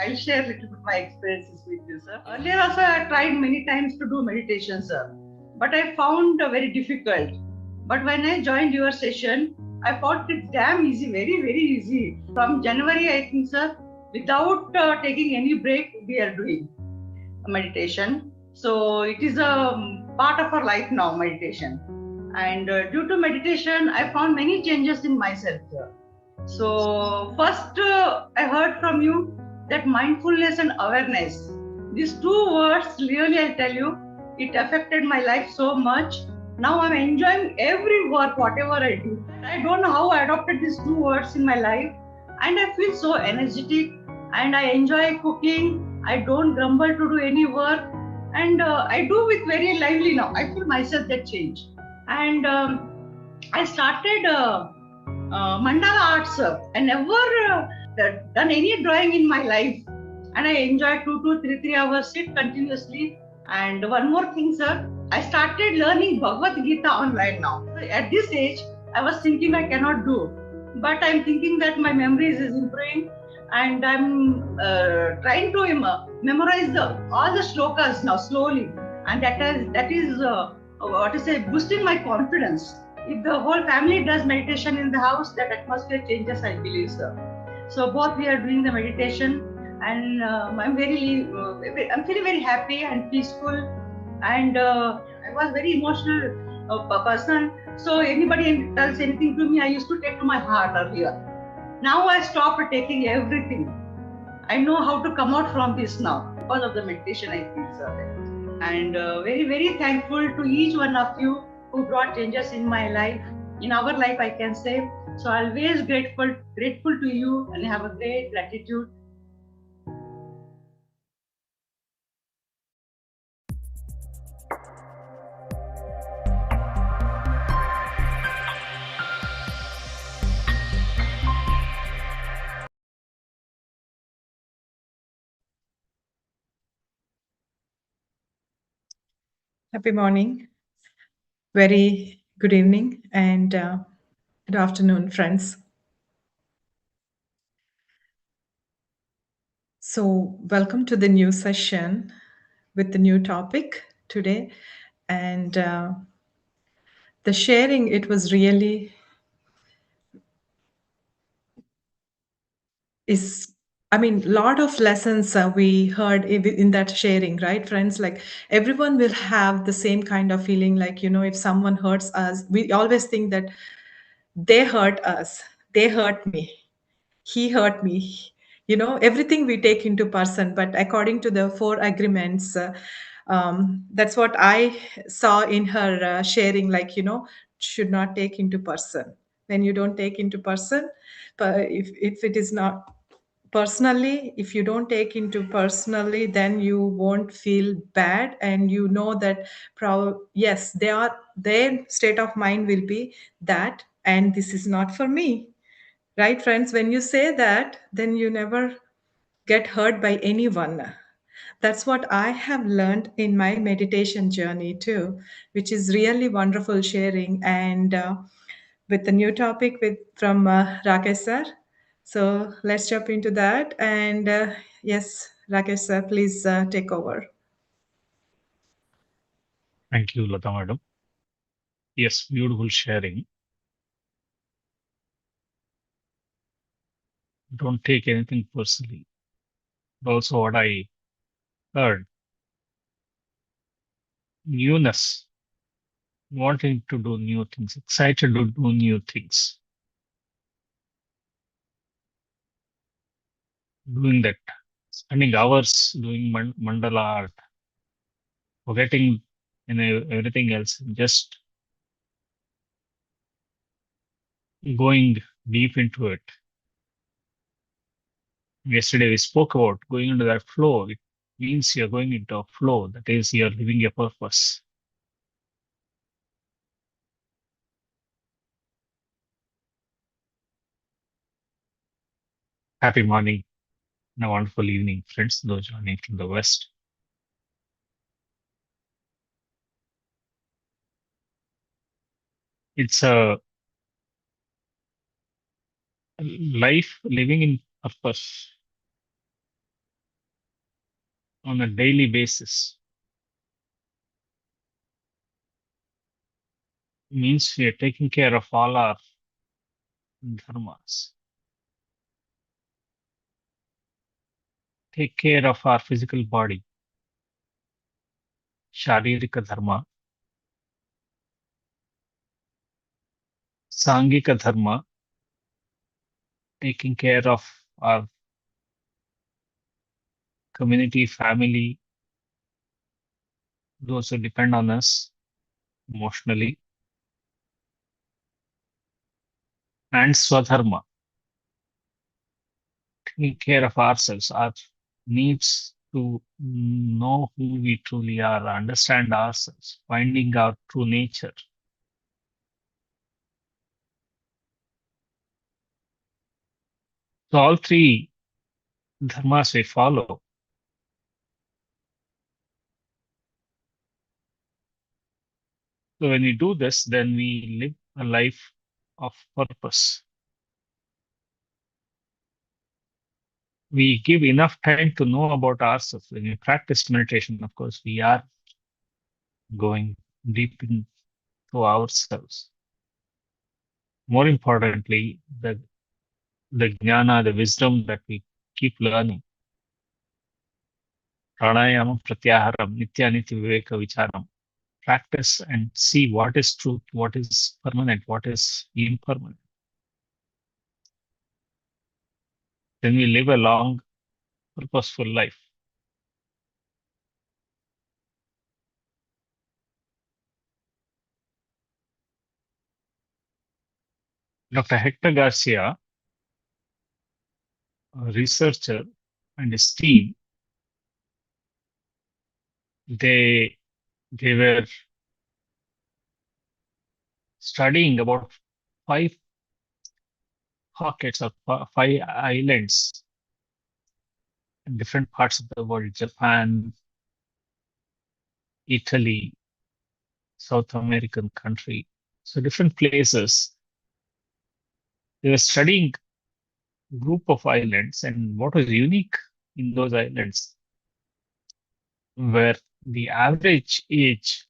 I'll share a little bit my experiences with you, sir. Earlier also I tried many times to do meditation, sir, but I found very difficult. But when I joined your session, I found it damn easy, very, very easy. From January, I think, sir, without taking any break, we are doing meditation. So it is a part of our life now, meditation. And due to meditation, I found many changes in myself, sir. So, first, I heard from you that mindfulness and awareness. These two words, really, I'll tell you, it affected my life so much. Now I'm enjoying every work, whatever I do. I don't know how I adopted these two words in my life, and I feel so energetic and I enjoy cooking. I don't grumble to do any work, and I do with very lively now. I feel myself that change. And I started mandala arts. I never done any drawing in my life, and I enjoy 2 to 3 hours sit continuously. And one more thing, sir, I started learning Bhagavad Gita online now. At this age, I was thinking I cannot do, but I'm thinking that my memories is improving, and I'm trying to memorize all the shlokas now slowly, and that is what to say boosting my confidence. If the whole family does meditation in the house, that atmosphere changes, I believe, sir. So both we are doing the meditation, and I'm feeling very happy and peaceful, and I was very emotional person. So anybody tells anything to me, I used to take to my heart earlier. Now I stopped taking everything. I know how to come out from this now because of the meditation I feel, sir. And very, very thankful to each one of you who brought changes in my life, in our life, I can say. So always grateful to you, and have a great gratitude. Happy morning, very good evening, and good afternoon, friends. So, welcome to the new session with the new topic today. And the sharing, it was really is I mean, lot of lessons we heard in that sharing, right, friends? Like everyone will have the same kind of feeling, like, if someone hurts us, we always think that they hurt us, they hurt me, he hurt me. Everything we take into person, but according to the four agreements, that's what I saw in her sharing, like, should not take into person. When you don't take into person, but if it is not personally, if you don't take into personally, then you won't feel bad, and you know that yes, their state of mind will be that, and this is not for me. Right, friends? When you say that, then you never get hurt by anyone. That's what I have learned in my meditation journey too, which is really wonderful sharing. And with the new topic from Rakesh sir. So let's jump into that. And yes, Rakesh sir, please take over. Thank you, Lata madam. Yes, beautiful sharing. Don't take anything personally. But also, what I heard, newness, wanting to do new things, excited to do new things, doing that, spending hours doing mandala art, forgetting everything else, just going deep into it. Yesterday we spoke about going into that flow. It means you're going into a flow. That is, you're living a purpose. Happy morning and a wonderful evening, friends, those joining from the West. It's a life living in purpose. on a daily basis. Means we are taking care of all our dharmas. Take care of our physical body, Sharirika Dharma, Sangika Dharma, taking care of our community, family, those who depend on us emotionally, and Swadharma, taking care of ourselves, our needs to know who we truly are, understand ourselves, finding our true nature. So all three dharmas we follow. So when we do this, then we live a life of purpose. We give enough time to know about ourselves. When we practice meditation, of course, we are going deep into ourselves. More importantly, the jnana, the wisdom that we keep learning. Pranayama pratyaharam, nitya nitya viveka vicharam. Practice and see what is truth, what is permanent, what is impermanent. Then we live a long, purposeful life. Dr. Hector Garcia, a researcher, and his team, they were studying about 5 pockets or 5 islands in different parts of the world: Japan, Italy, South American country. So different places. They were studying group of islands, and what was unique in those islands where the average age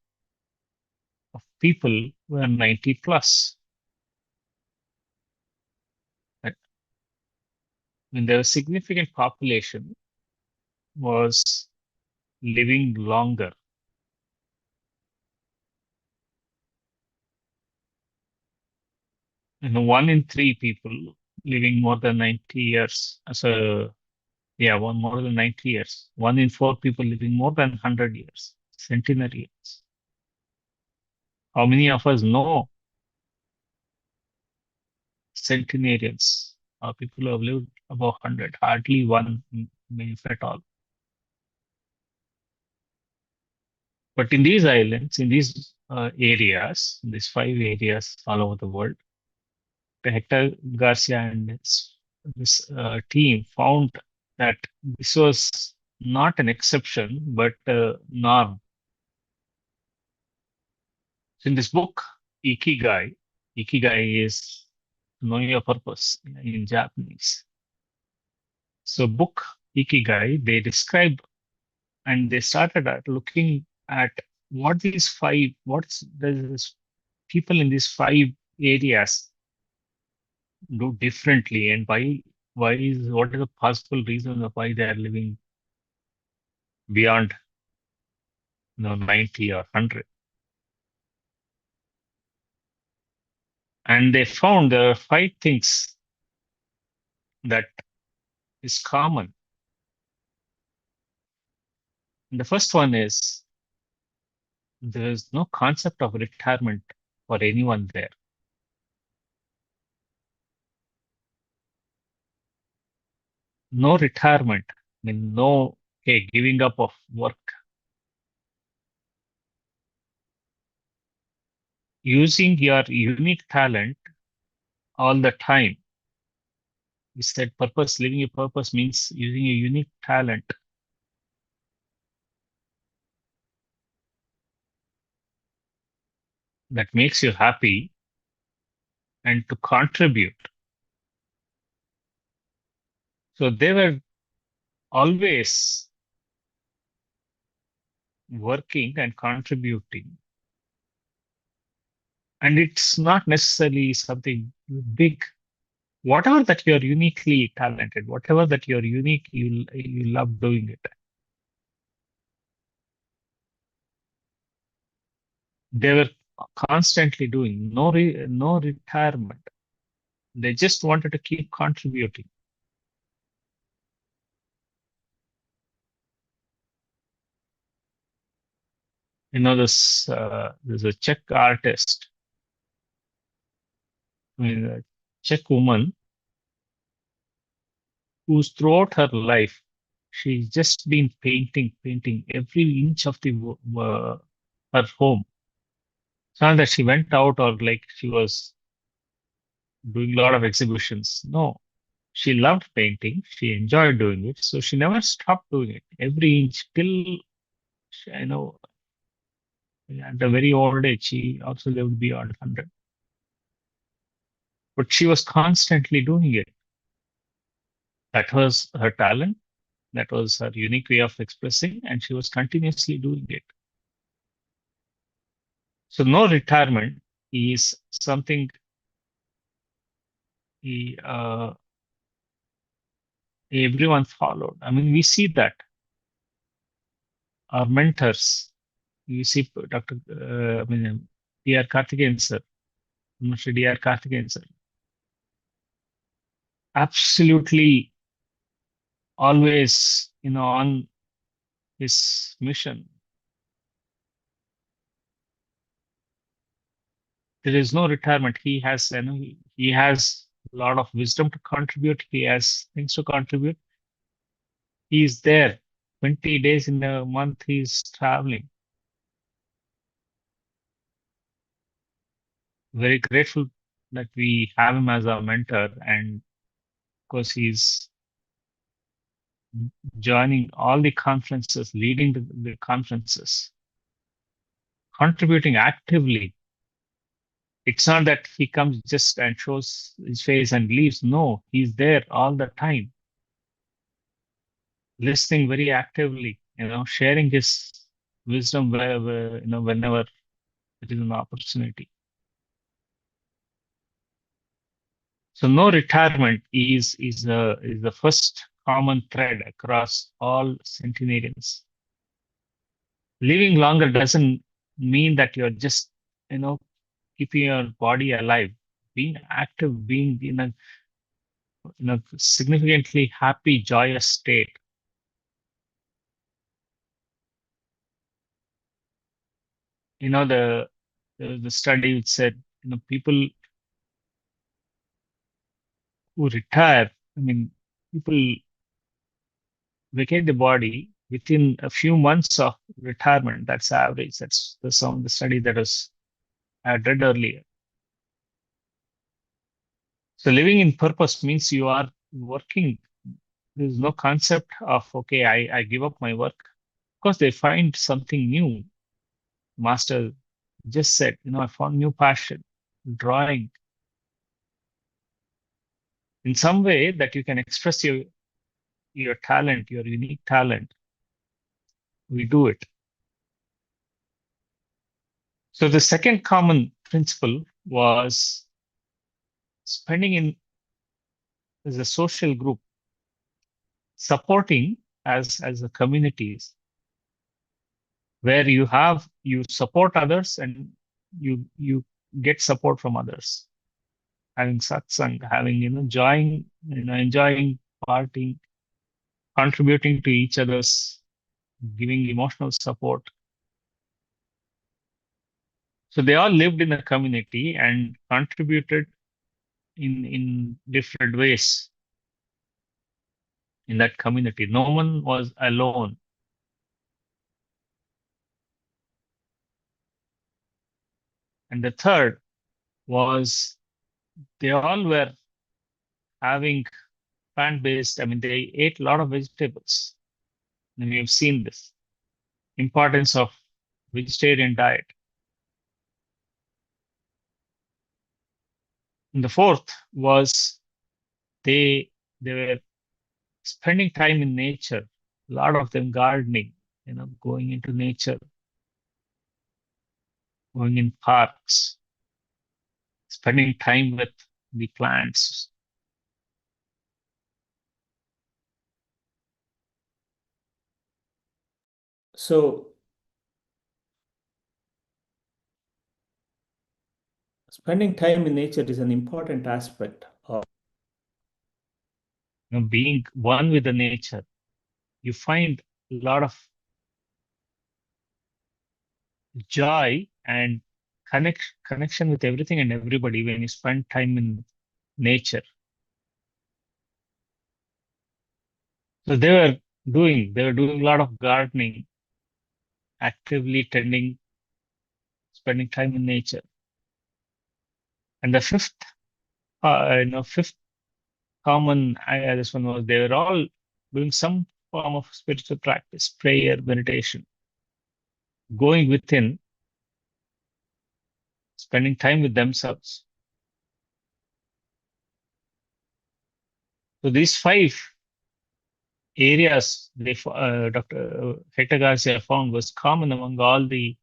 of people were 90 plus. Right? When there was significant population was living longer. And 1 in 3 people living more than 90 years. So, yeah, one more than 90 years. 1 in 4 people living more than 100 years, centenarians. How many of us know centenarians or people who have lived above 100? Hardly one, if at all. But in these islands, in these areas, these 5 areas all over the world, Hector Garcia and this team found that this was not an exception, but a norm. So in this book, Ikigai, Ikigai is knowing your purpose in Japanese. So book Ikigai, they describe and they started at looking at what does people in these 5 areas do differently, and what is the possible reason of why they are living beyond 90 or 100. And they found there are 5 things that is common. And the first one is there is no concept of retirement for anyone there. No retirement, I mean, no giving up of work. Using your unique talent all the time. We said purpose, living a purpose means using a unique talent that makes you happy and to contribute. So they were always working and contributing. And it's not necessarily something big. Whatever that you're uniquely talented, whatever that you're unique, you love doing it. They were constantly doing no retirement. They just wanted to keep contributing. There's a Czech artist, a Czech woman who's throughout her life, she's just been painting every inch of her home. It's not that she went out or like she was doing a lot of exhibitions. No, she loved painting. She enjoyed doing it. So she never stopped doing it. Every inch till, you know, at a very old age, she also lived beyond 100. But she was constantly doing it. That was her talent. That was her unique way of expressing, and she was continuously doing it. So no retirement is something everyone followed. I mean, we see that our mentors, you see Dr. D.R. Karthikeyan sir, Mr. D.R. Karthikeyan sir, absolutely always, on his mission. There is no retirement. He has a lot of wisdom to contribute. He has things to contribute. He is there 20 days in a month. He's traveling. Very grateful that we have him as our mentor, and of course he's joining all the conferences, leading the conferences, contributing actively. It's not that he comes just and shows his face and leaves. No, he's there all the time, listening very actively, sharing his wisdom wherever, whenever it is an opportunity. So no retirement is the first common thread across all centenarians. Living longer doesn't mean that you're just, keeping your body alive. Being active, being in a significantly happy, joyous state. The study which said, people who retire, people vacate the body within a few months of retirement. That's average. That's the study that I had read earlier. So living in purpose means you are working. There's no concept of, okay, I give up my work. Of course, they find something new. Master just said, I found new passion, drawing. In some way that you can express your talent, your unique talent. We do it. So the second common principle was spending as a social group, supporting as a communities, where you support others and you get support from others. Having satsang, having enjoying partying, contributing to each other's, giving emotional support. So they all lived in a community and contributed in different ways in that community. No one was alone. And the third was they all were having plant-based, they ate a lot of vegetables. And we've seen this importance of vegetarian diet. And the fourth was they were spending time in nature, a lot of them gardening, going into nature, going in parks, spending time with the plants. So, spending time in nature is an important aspect of Being one with the nature. You find a lot of joy and connection with everything and everybody when you spend time in nature. So they were doing a lot of gardening, actively tending, spending time in nature. And the fifth common, this one was they were all doing some form of spiritual practice, prayer, meditation, going within, spending time with themselves. So these 5 areas Dr. Hector Garcia found was common among all the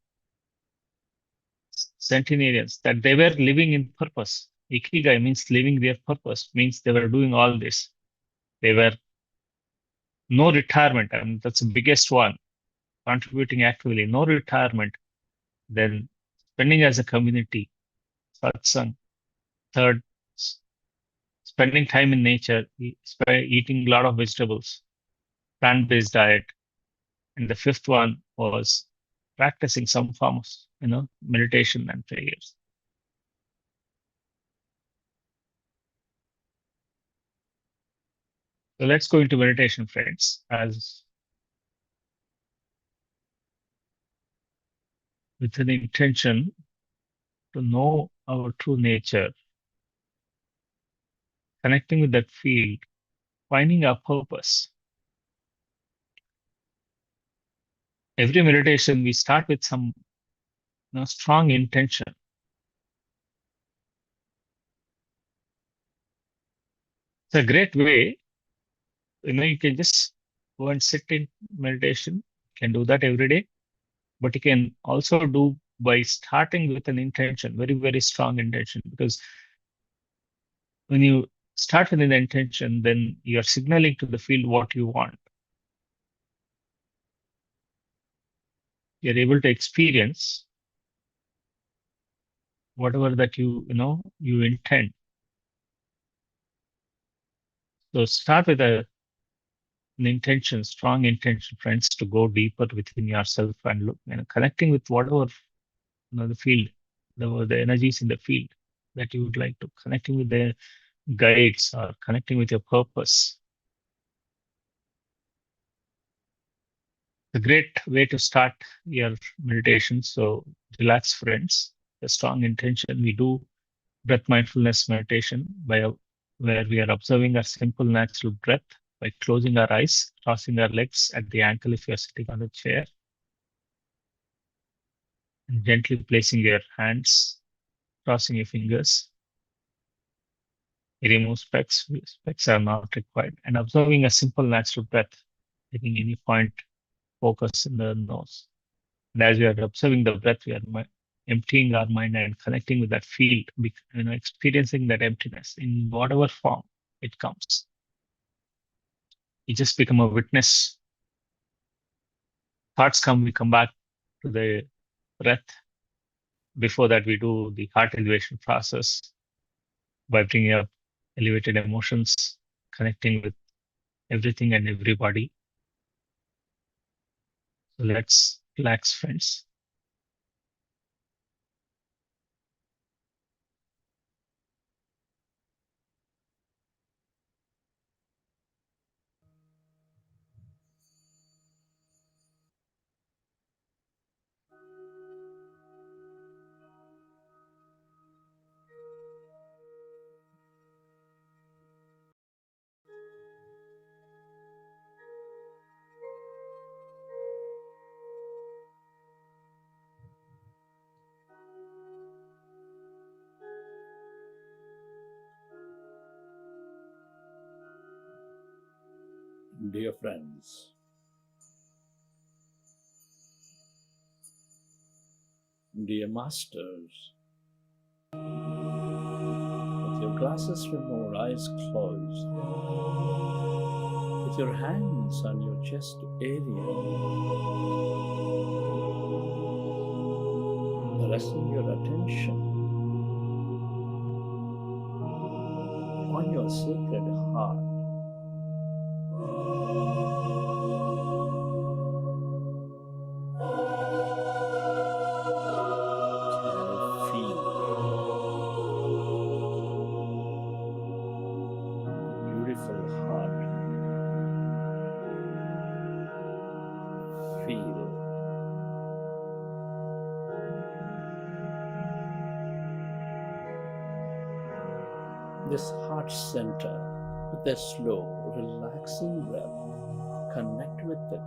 centenarians, that they were living in purpose. Ikigai means living their purpose, means they were doing all this. They were no retirement, and that's the biggest one, contributing actively, no retirement, then spending as a community, satsang. Third, spending time in nature, eating a lot of vegetables, plant-based diet. And the fifth one was practicing some form of, meditation and prayers. So let's go into meditation, friends, as with an intention to know our true nature, connecting with that field, finding our purpose. Every meditation, we start with some strong intention. It's a great way. You can just go and sit in meditation. You can do that every day, but you can also do by starting with an intention, very, very strong intention, because when you start with an intention, then you're signaling to the field what you want. You're able to experience whatever that you intend. So start with an intention, strong intention, friends, to go deeper within yourself and look, connecting with whatever the field, the energies in the field that you would like to, connecting with the guides or connecting with your purpose. A great way to start your meditation. So relax, friends. A strong intention. We do breath mindfulness meditation where we are observing our simple natural breath by closing our eyes, crossing our legs at the ankle if you are sitting on a chair, and gently placing your hands, crossing your fingers. Remove specs. Specs are not required. And observing a simple natural breath, taking any point, focus in the nose. And as we are observing the breath, we are emptying our mind and connecting with that field, experiencing that emptiness in whatever form it comes. You just become a witness. Thoughts come, we come back to the breath. Before that, we do the heart elevation process by bringing up elevated emotions, connecting with everything and everybody. So let's relax, friends. dear friends. Dear Masters, with your glasses removed, eyes closed, with your hands on your chest area, resting your attention on your sacred heart. Beautiful heart. Feel this heart center with a slow, relaxing breath. Connect with it.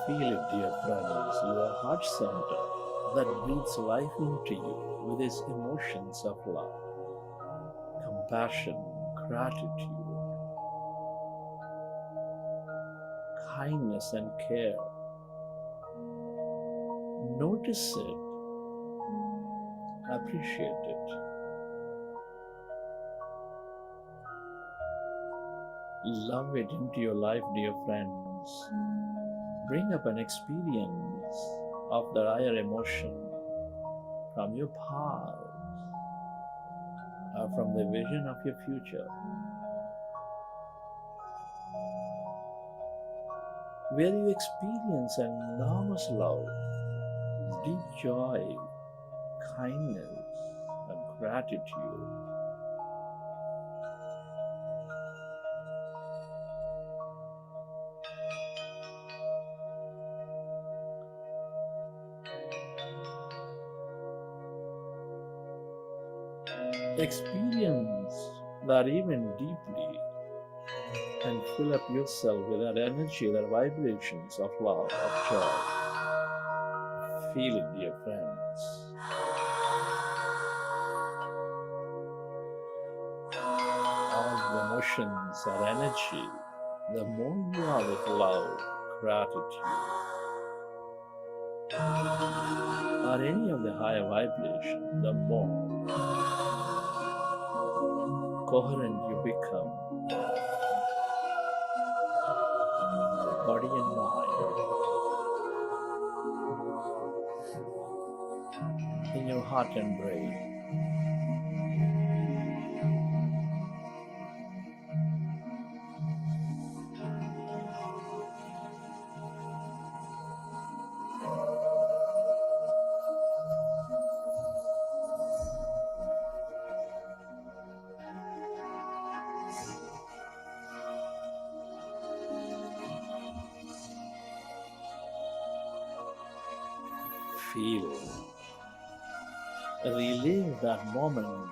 Feel it, dear friends, your heart center that breathes life into you with its emotions of love, compassion, gratitude, kindness, and care. Notice it, appreciate it. Love it into your life, dear friends. Bring up an experience of the higher emotion from your past or from the vision of your future, where you experience enormous love, deep joy, kindness, and gratitude. Experience that even deeply and fill up yourself with that energy, that vibrations of love, of joy. Feel it, dear friends. All the emotions are energy. The more you are with love, gratitude, or any of the higher vibration, the more coherent you become, body and mind, in your heart and brain. Feel, relive that moment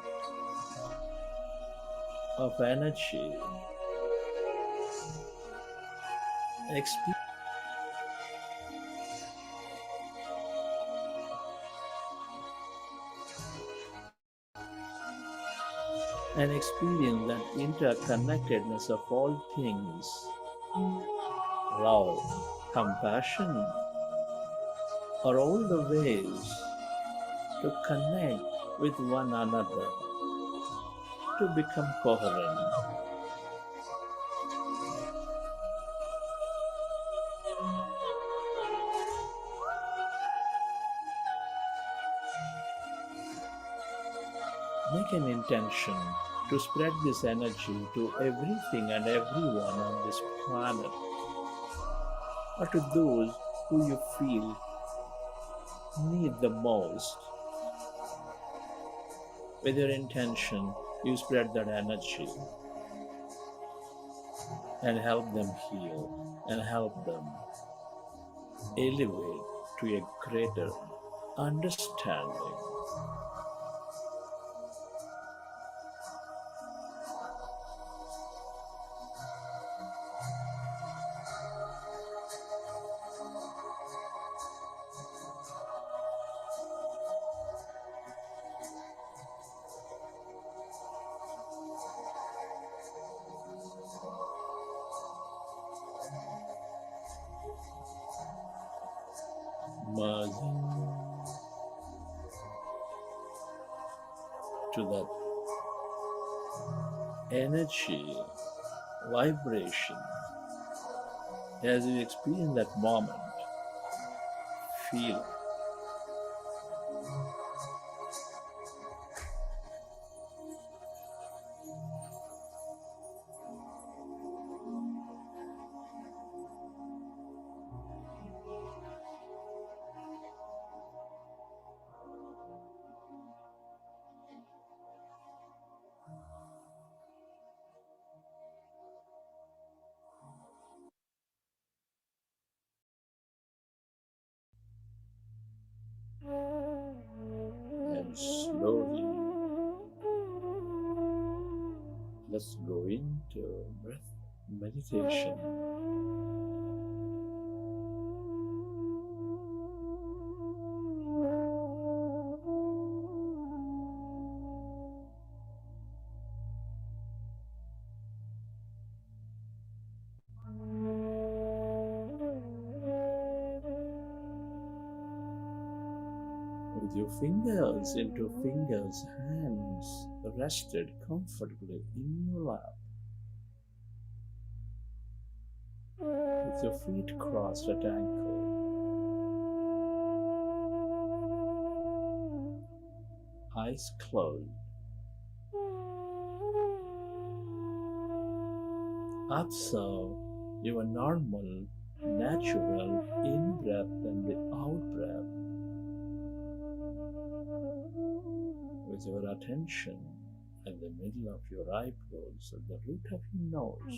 of energy. Experience and experience that interconnectedness of all things. Love, compassion are all the ways to connect with one another, to become coherent. Make an intention to spread this energy to everything and everyone on this planet, or to those who you feel need the most. With your intention, you spread that energy and help them heal and help them elevate to a greater understanding. merging to that energy, vibration. As you experience that moment, feel it. And slowly, let's go into breath meditation. With your fingers into fingers, hands rested comfortably in your lap, with your feet crossed at ankle, eyes closed. Observe your normal, natural in-breath and the out-breath with your attention at the middle of your eyebrows, at the root of your nose.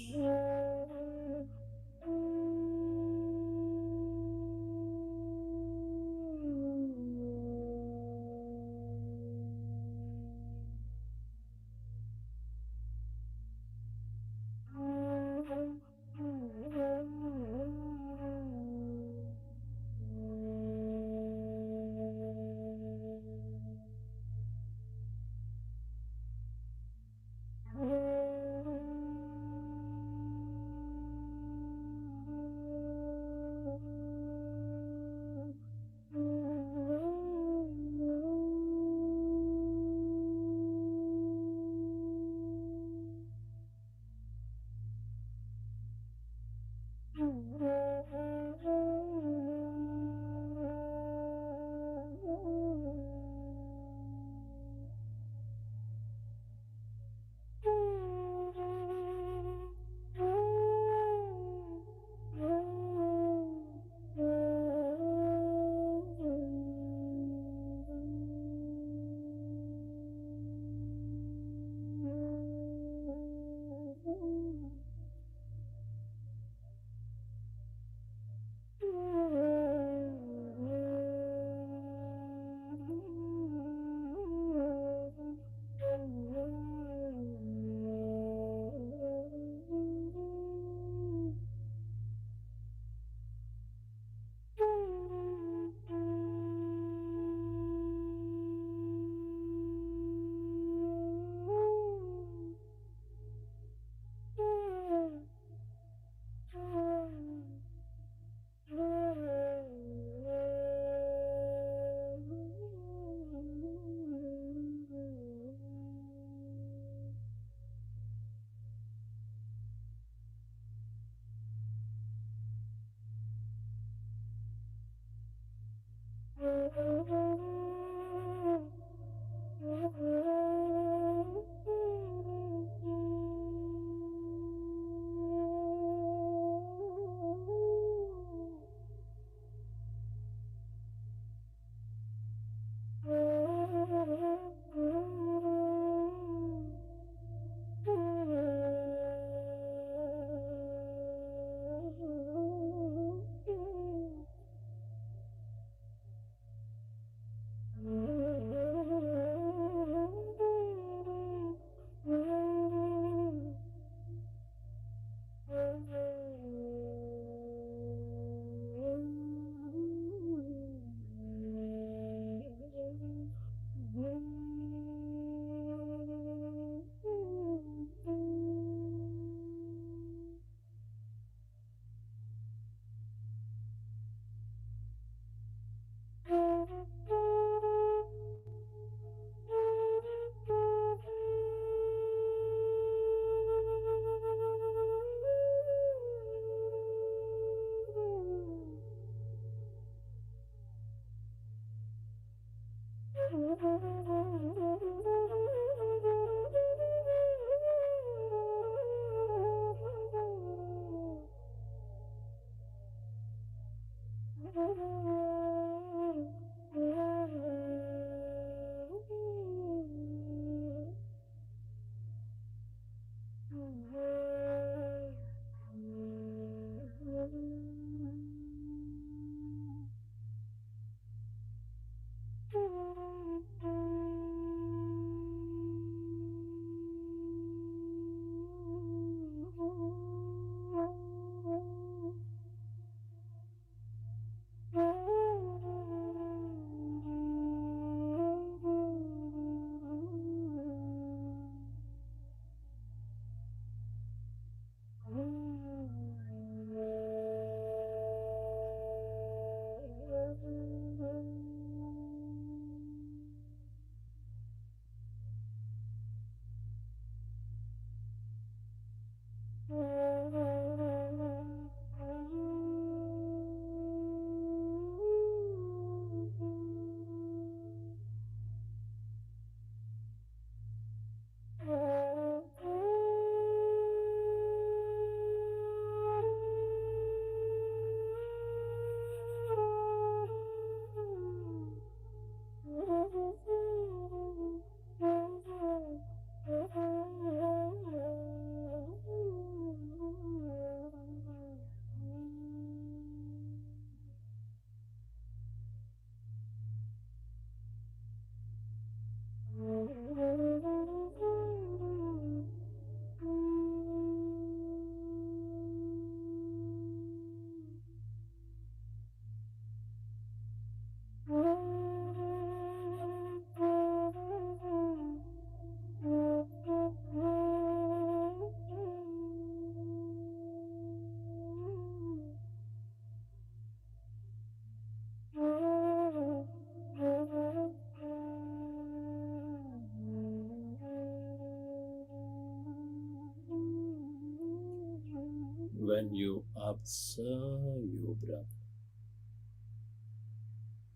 When you observe your breath,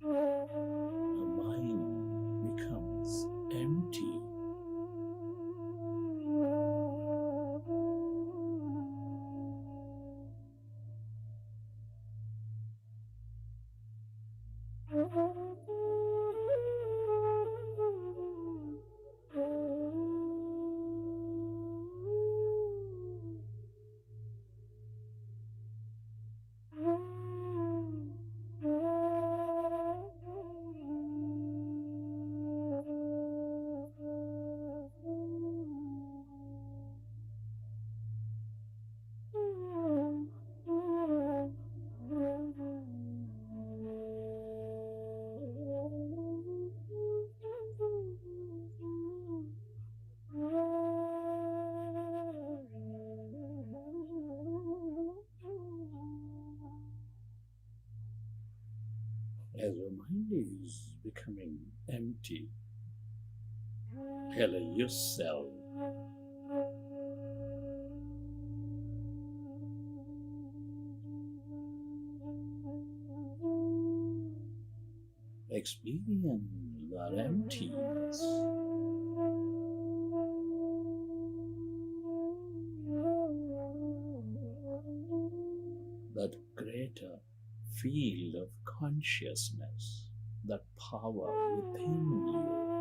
the mind becomes empty. As your mind is becoming empty, allow yourself experience that emptiness. That greater field of consciousness, that power within you.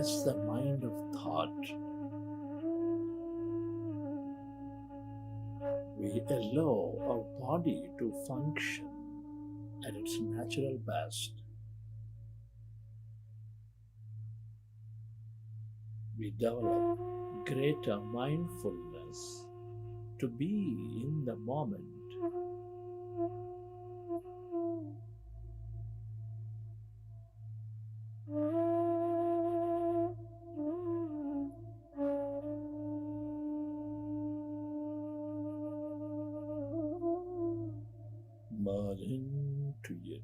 arrest the mind of thought. We allow our body to function at its natural best. We develop greater mindfulness to be in the moment. Merge into it.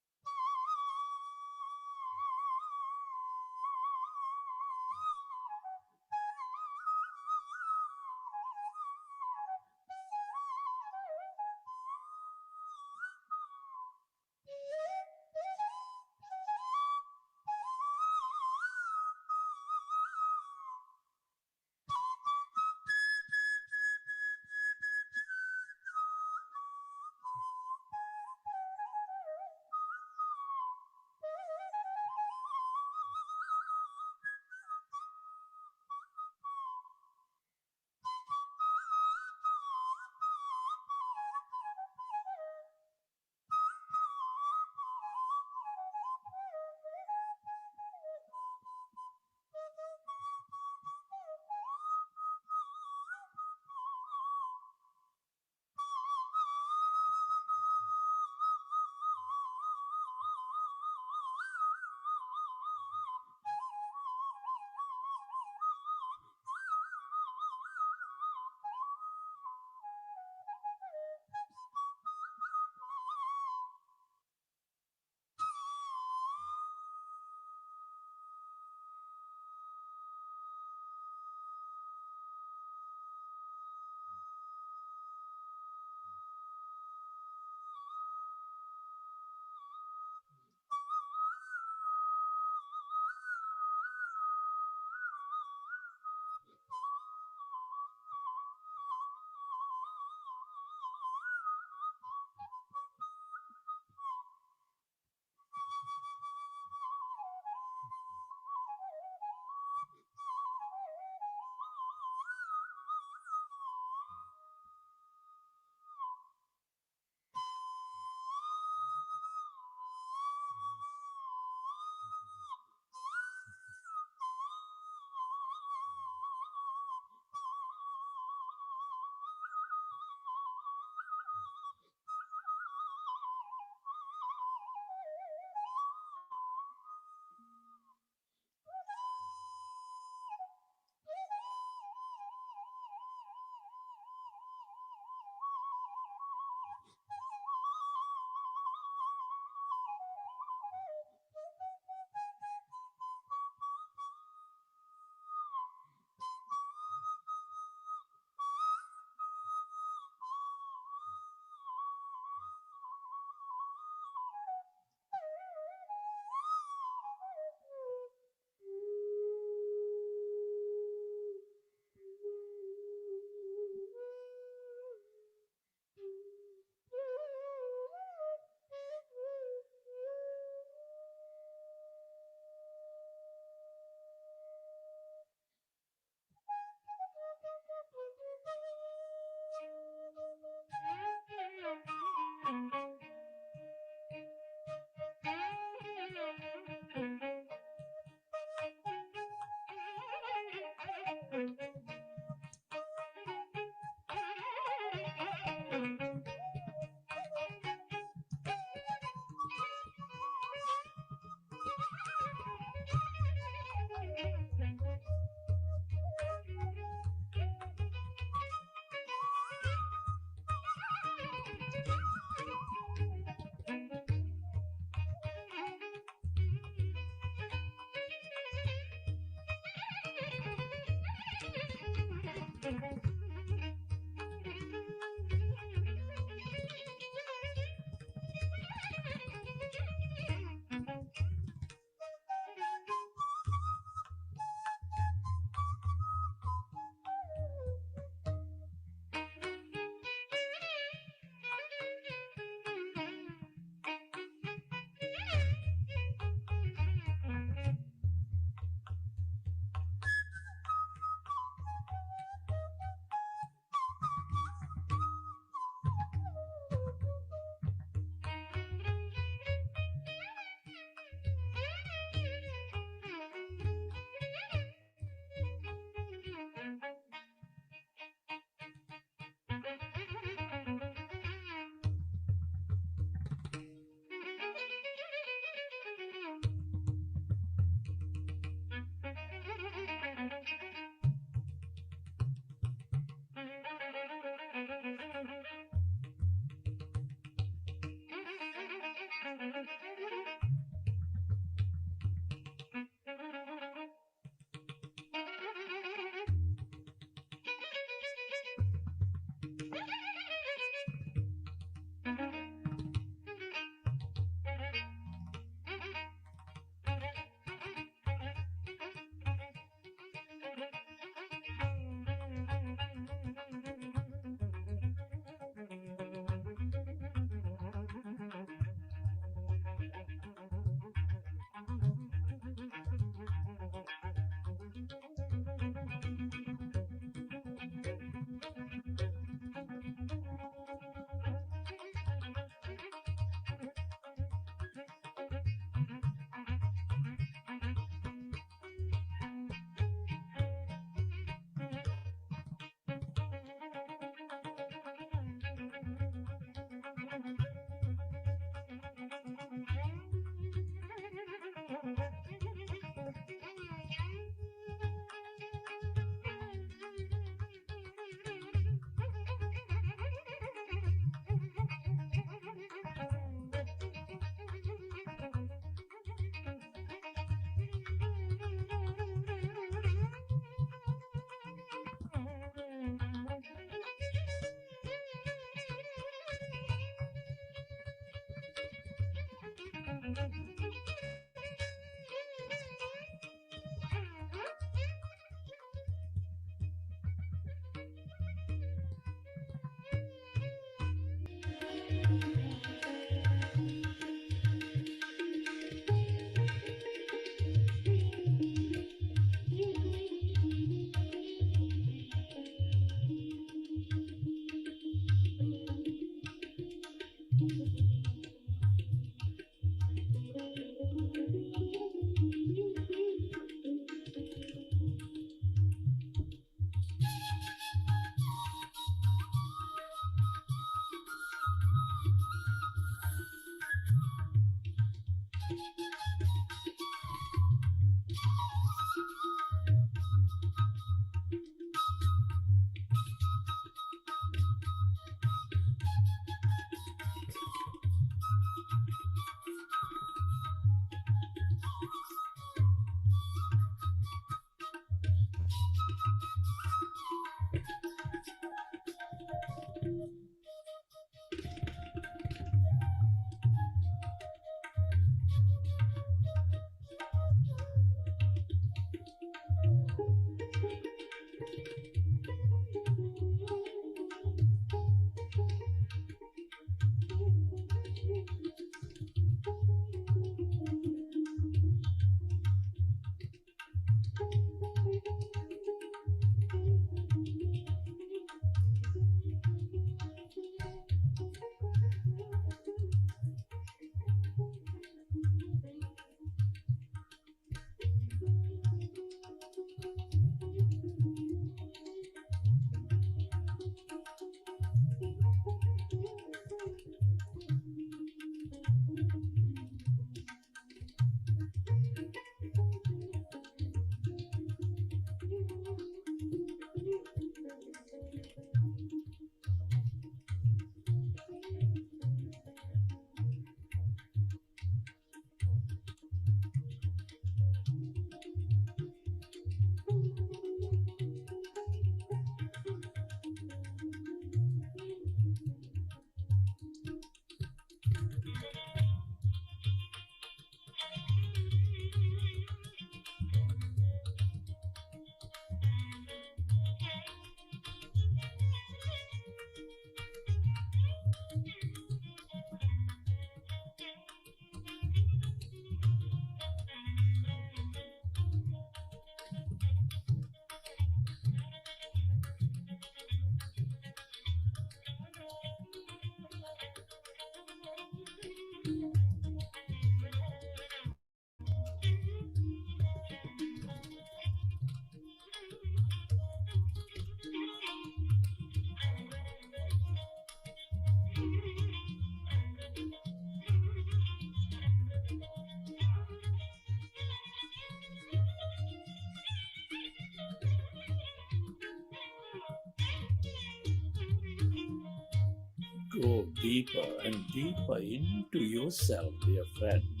Go deeper and deeper into yourself, dear friends.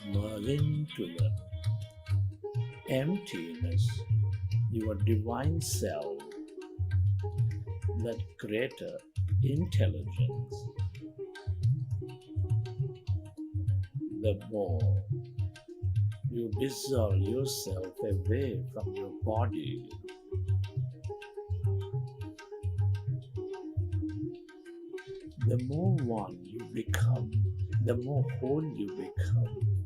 Merge into the emptiness, your divine self, that greater intelligence. The more you dissolve yourself away from your body, the more one you become, the more whole you become.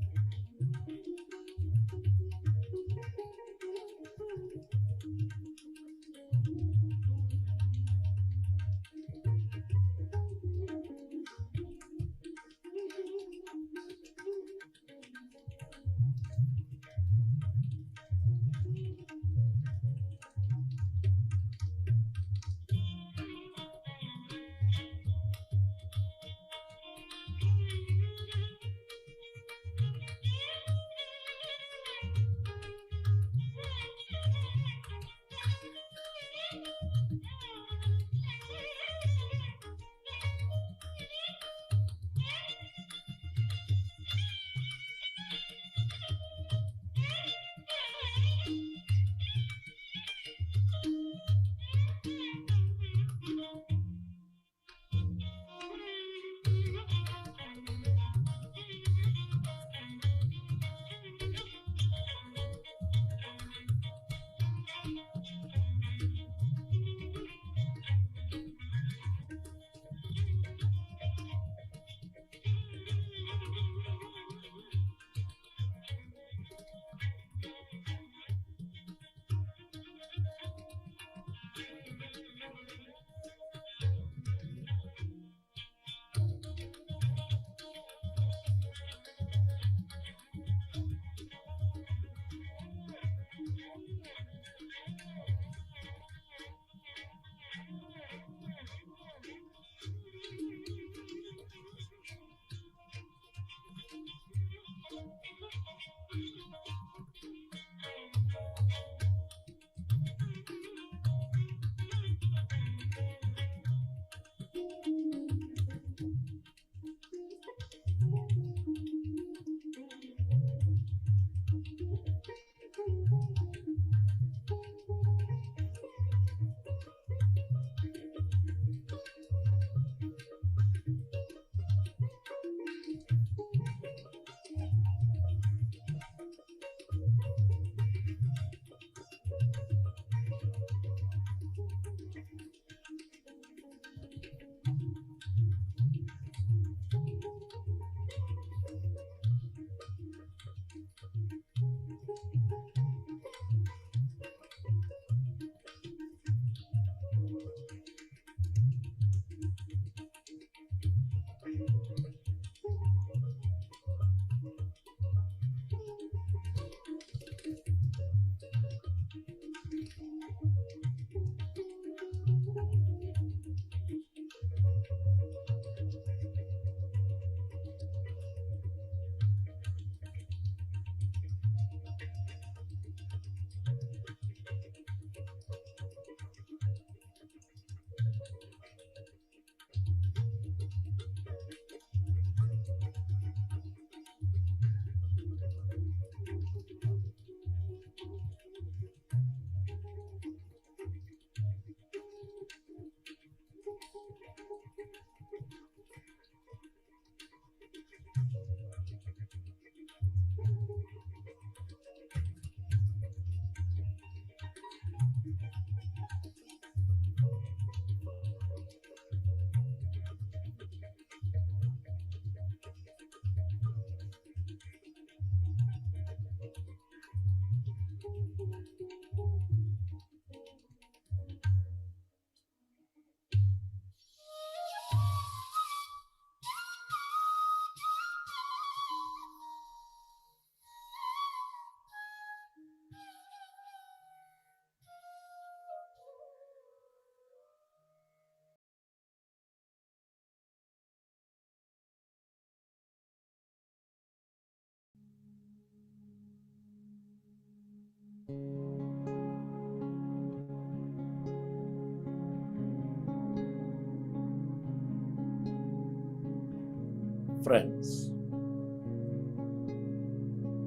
Friends,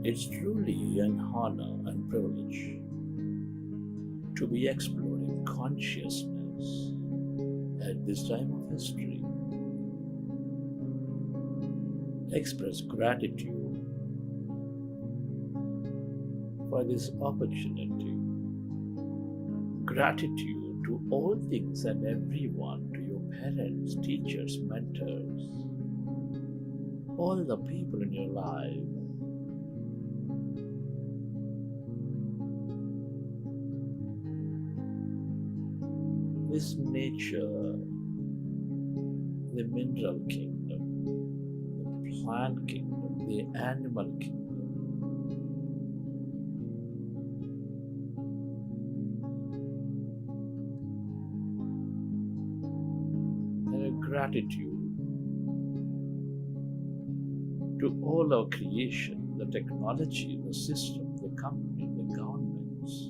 it's truly an honor and privilege to be exploring consciousness at this time of history. Express gratitude for this opportunity. Gratitude to all things and everyone, to your parents, teachers, mentors, all the people in your life. This nature, the mineral kingdom, the plant kingdom, the animal kingdom, and gratitude to all our creation, the technology, the system, the company, the governments.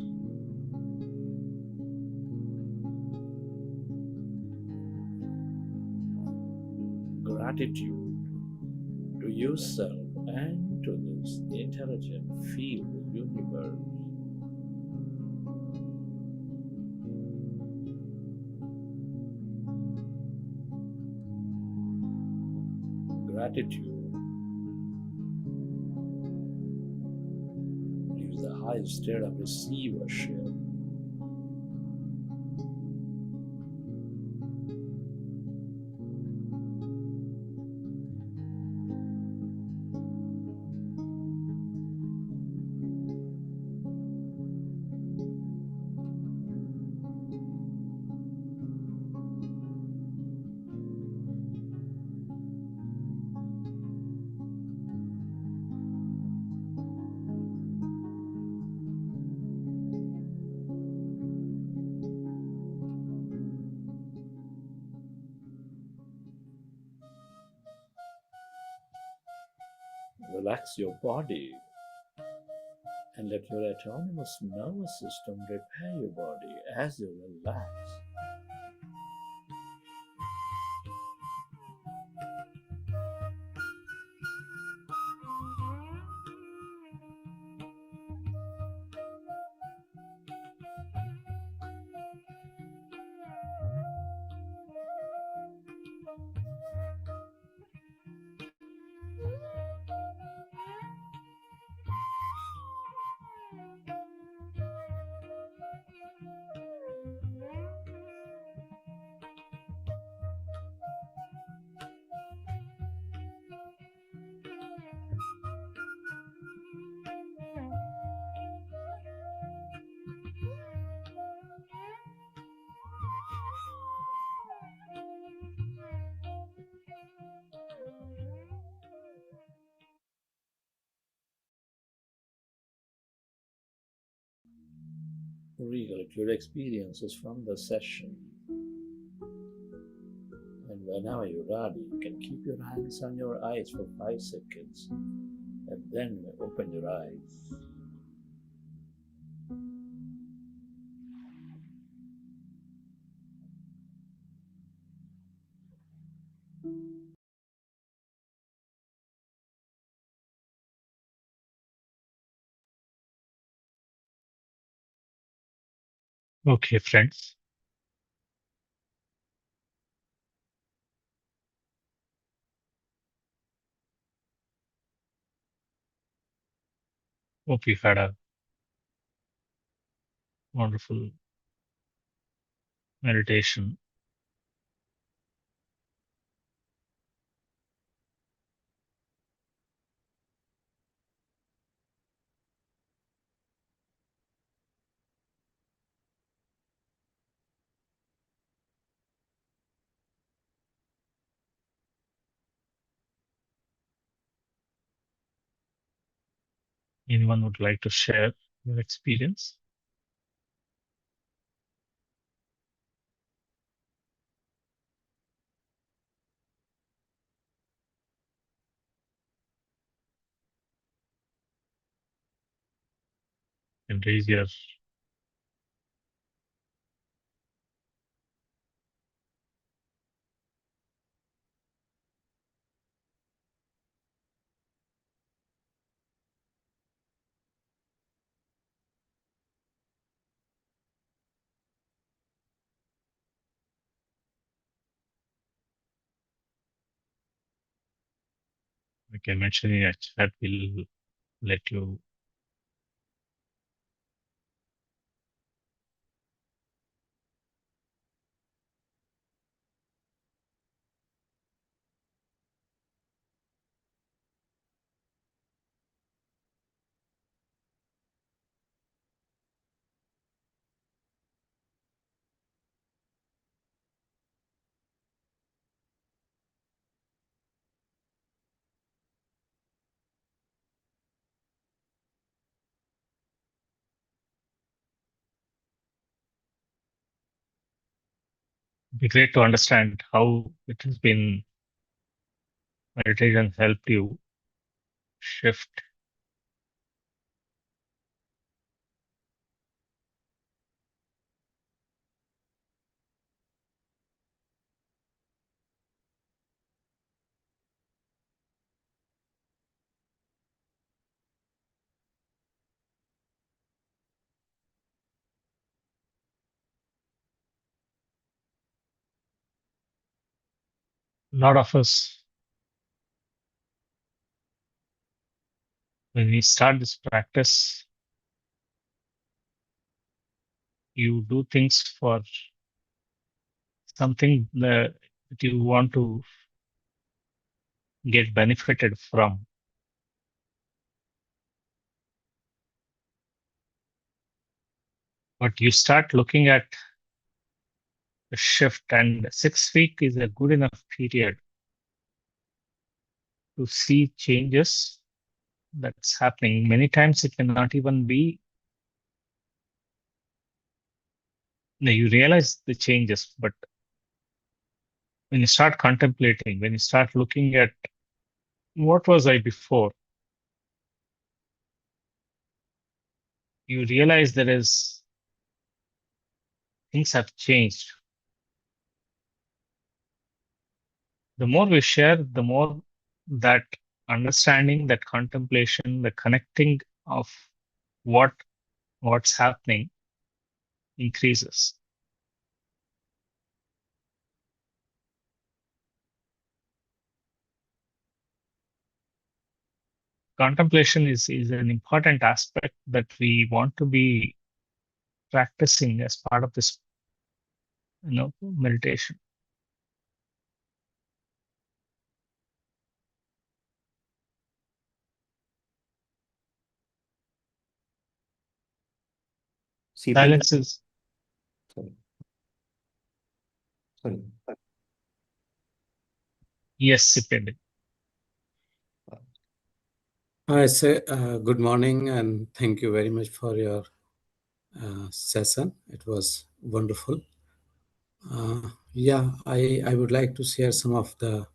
Gratitude to yourself and to this intelligent field, the universe. Gratitude is the highest state of receivership. Relax your body and let your autonomous nervous system repair your body as you relax. Recollect your experiences from the session. And whenever you're ready, you can keep your hands on your eyes for 5 seconds and then open your eyes. Okay, friends. Hope you had a wonderful meditation. Anyone would like to share your experience? And raise your I can mention in a chat. We'll let you. It'd be great to understand how it has been meditation helped you shift. A lot of us, when we start this practice, you do things for something that you want to get benefited from. But you start looking at the shift, and 6 weeks is a good enough period to see changes that's happening. Many times it may not even be, you realize the changes, but when you start contemplating, when you start looking at what was I before, you realize things have changed. The more we share, the more that understanding, that contemplation, the connecting of what's happening increases. Contemplation is an important aspect that we want to be practicing as part of this, meditation. Silence is. Sorry. Yes, depending. I say good morning and thank you very much for your session. It was wonderful. I would like to share some of the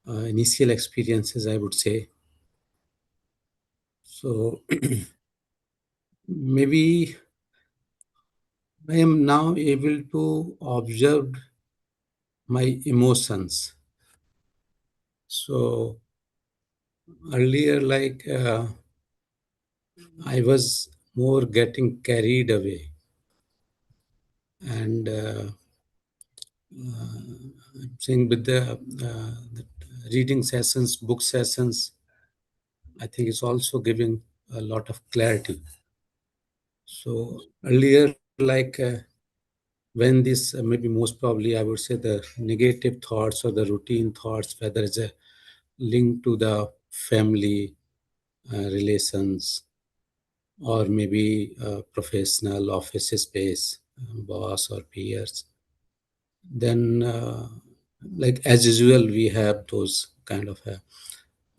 initial experiences, I would say. So maybe I am now able to observe my emotions. So earlier, I was more getting carried away, and I'm saying with the reading sessions, book sessions, I think it's also giving a lot of clarity. So earlier, when this maybe most probably I would say the negative thoughts or the routine thoughts, whether it's a link to the family relations or maybe professional office space, boss or peers, then like as usual we have those kind of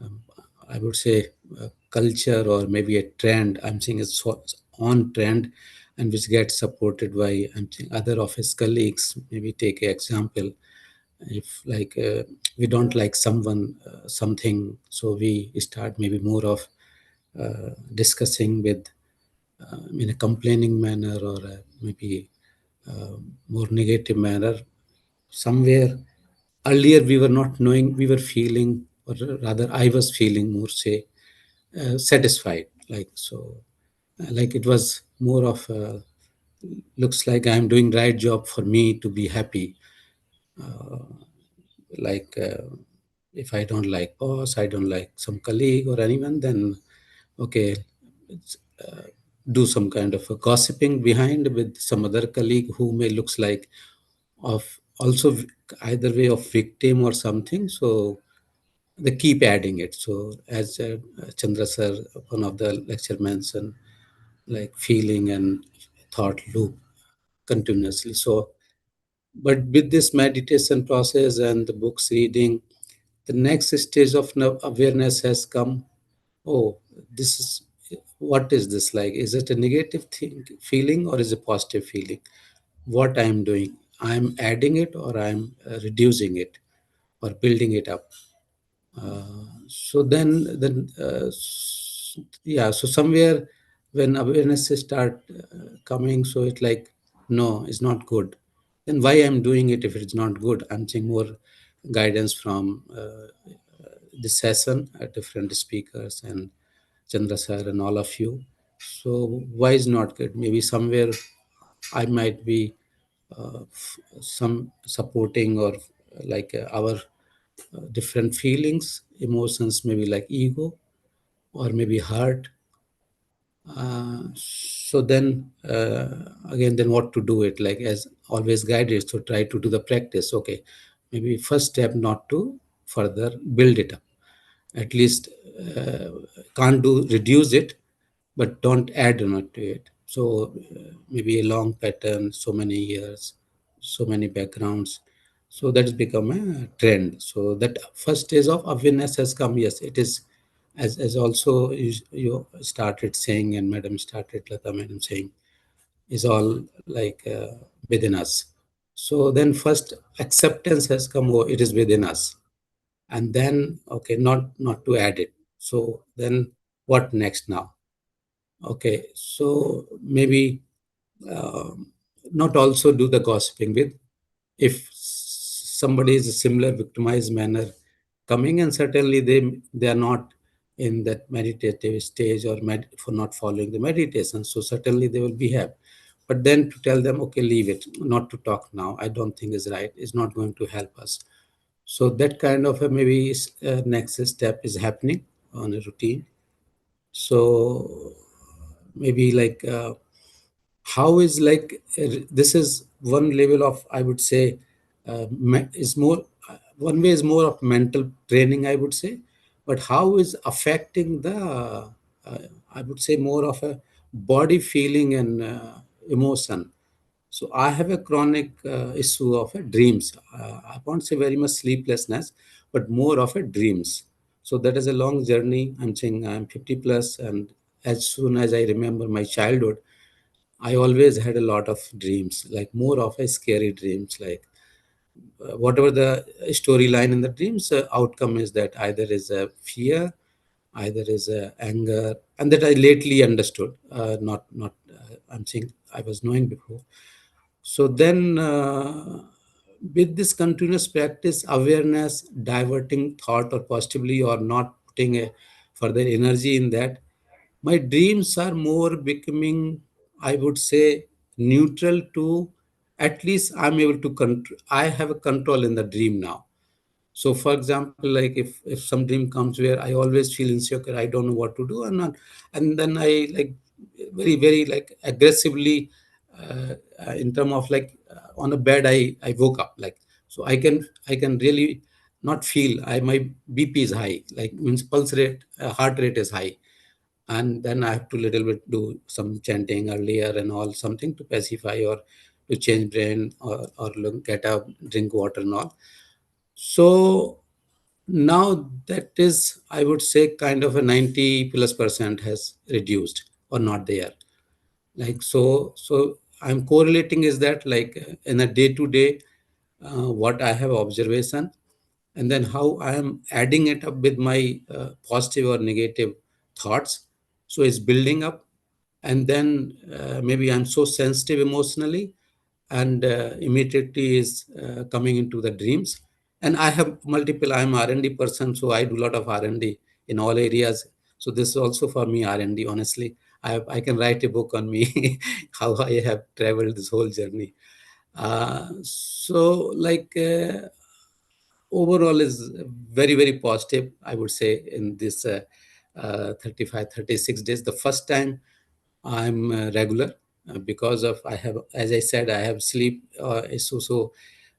um, I would say culture or maybe a trend. I'm saying it's on trend and which gets supported by I'm saying other office colleagues. Maybe take an example. If we don't like someone something, so we start maybe more of discussing with in a complaining manner or maybe more negative manner. Somewhere earlier we were not knowing, we were feeling, or rather I was feeling more say satisfied, like so like it was more of looks like I'm doing right job for me to be happy, like If I don't like boss, I don't like some colleague or anyone, then okay, it's, do some kind of a gossiping behind with some other colleague who may looks like of also either way of victim or something. So they keep adding it. So as Chandra sir, one of the lecture mentioned, like feeling and thought loop continuously. So, but with this meditation process and the books reading, the next stage of awareness has come. Oh, this is, what is this like? Is it a negative thing feeling or is it a positive feeling? What I'm doing, I'm adding it or I'm reducing it or building it up. So yeah, so somewhere when awareness start coming, so it's like, no, it's not good. Then why I'm doing it if it's not good? I'm seeing more guidance from this session, different speakers and Chandra sir and all of you. So why is not good? Maybe somewhere I might be some supporting or like our different feelings, emotions, maybe like ego or maybe heart. So then again, then what to do it? Like as always guided, so try to do the practice. Okay, maybe first step not to further build it up. At least can't do reduce it, but don't add on it to it. So maybe a long pattern, so many years, so many backgrounds. So that's become a trend. So that first stage of awareness has come. Yes, it is, as also you started saying, and Madam started, Lata Madam saying, is all like within us. So then first acceptance has come. Oh, it is within us, and then okay, not to add it. So then what next now? Okay, so maybe not also do the gossiping with, if somebody is a similar victimized manner coming, and certainly they are not in that meditative stage or for not following the meditation, so certainly they will behave. But then to tell them, okay, leave it, not to talk now, I don't think is right, is not going to help us. So that kind of a maybe next step is happening on a routine. So maybe like how is like this is one level of, I would say, is more one way is more of mental training, I would say. But how is affecting the I would say more of a body feeling and emotion. So I have a chronic issue of dreams. I won't say very much sleeplessness, but more of a dreams. So that is a long journey. I'm saying I'm 50 plus, and as soon as I remember my childhood, I always had a lot of dreams, like more of a scary dreams, like whatever the storyline in the dreams, outcome is that either is a fear, either is a anger, and that I lately understood. Not I'm saying I was knowing before. So then, with this continuous practice, awareness, diverting thought or positively or not putting a further energy in that, my dreams are more becoming, I would say, neutral to, at least I'm able to control. I have a control in the dream now. So, for example, like if some dream comes where I always feel insecure, I don't know what to do, and then I like very like aggressively, in term of like on a bed, I woke up like, so I can really not feel, I my BP is high, like means pulse rate, heart rate is high, and then I have to little bit do some chanting earlier and all, something to pacify or to change brain, or look, get up, drink water and all. So now that is, I would say, kind of a 90 plus percent has reduced or not there. Like so I'm correlating is that like in a day to day, what I have observation, and then how I am adding it up with my positive or negative thoughts. So it's building up, and then maybe I'm so sensitive emotionally, and immediately is coming into the dreams. And I have multiple. I'm R&D person, so I do a lot of R&D in all areas. So this is also for me R&D. Honestly, I can write a book on me how I have traveled this whole journey. So like. overall is very, very positive, I would say, in this 35, 36 days. The first time I'm regular because of I have, as I said, I have sleep issues. So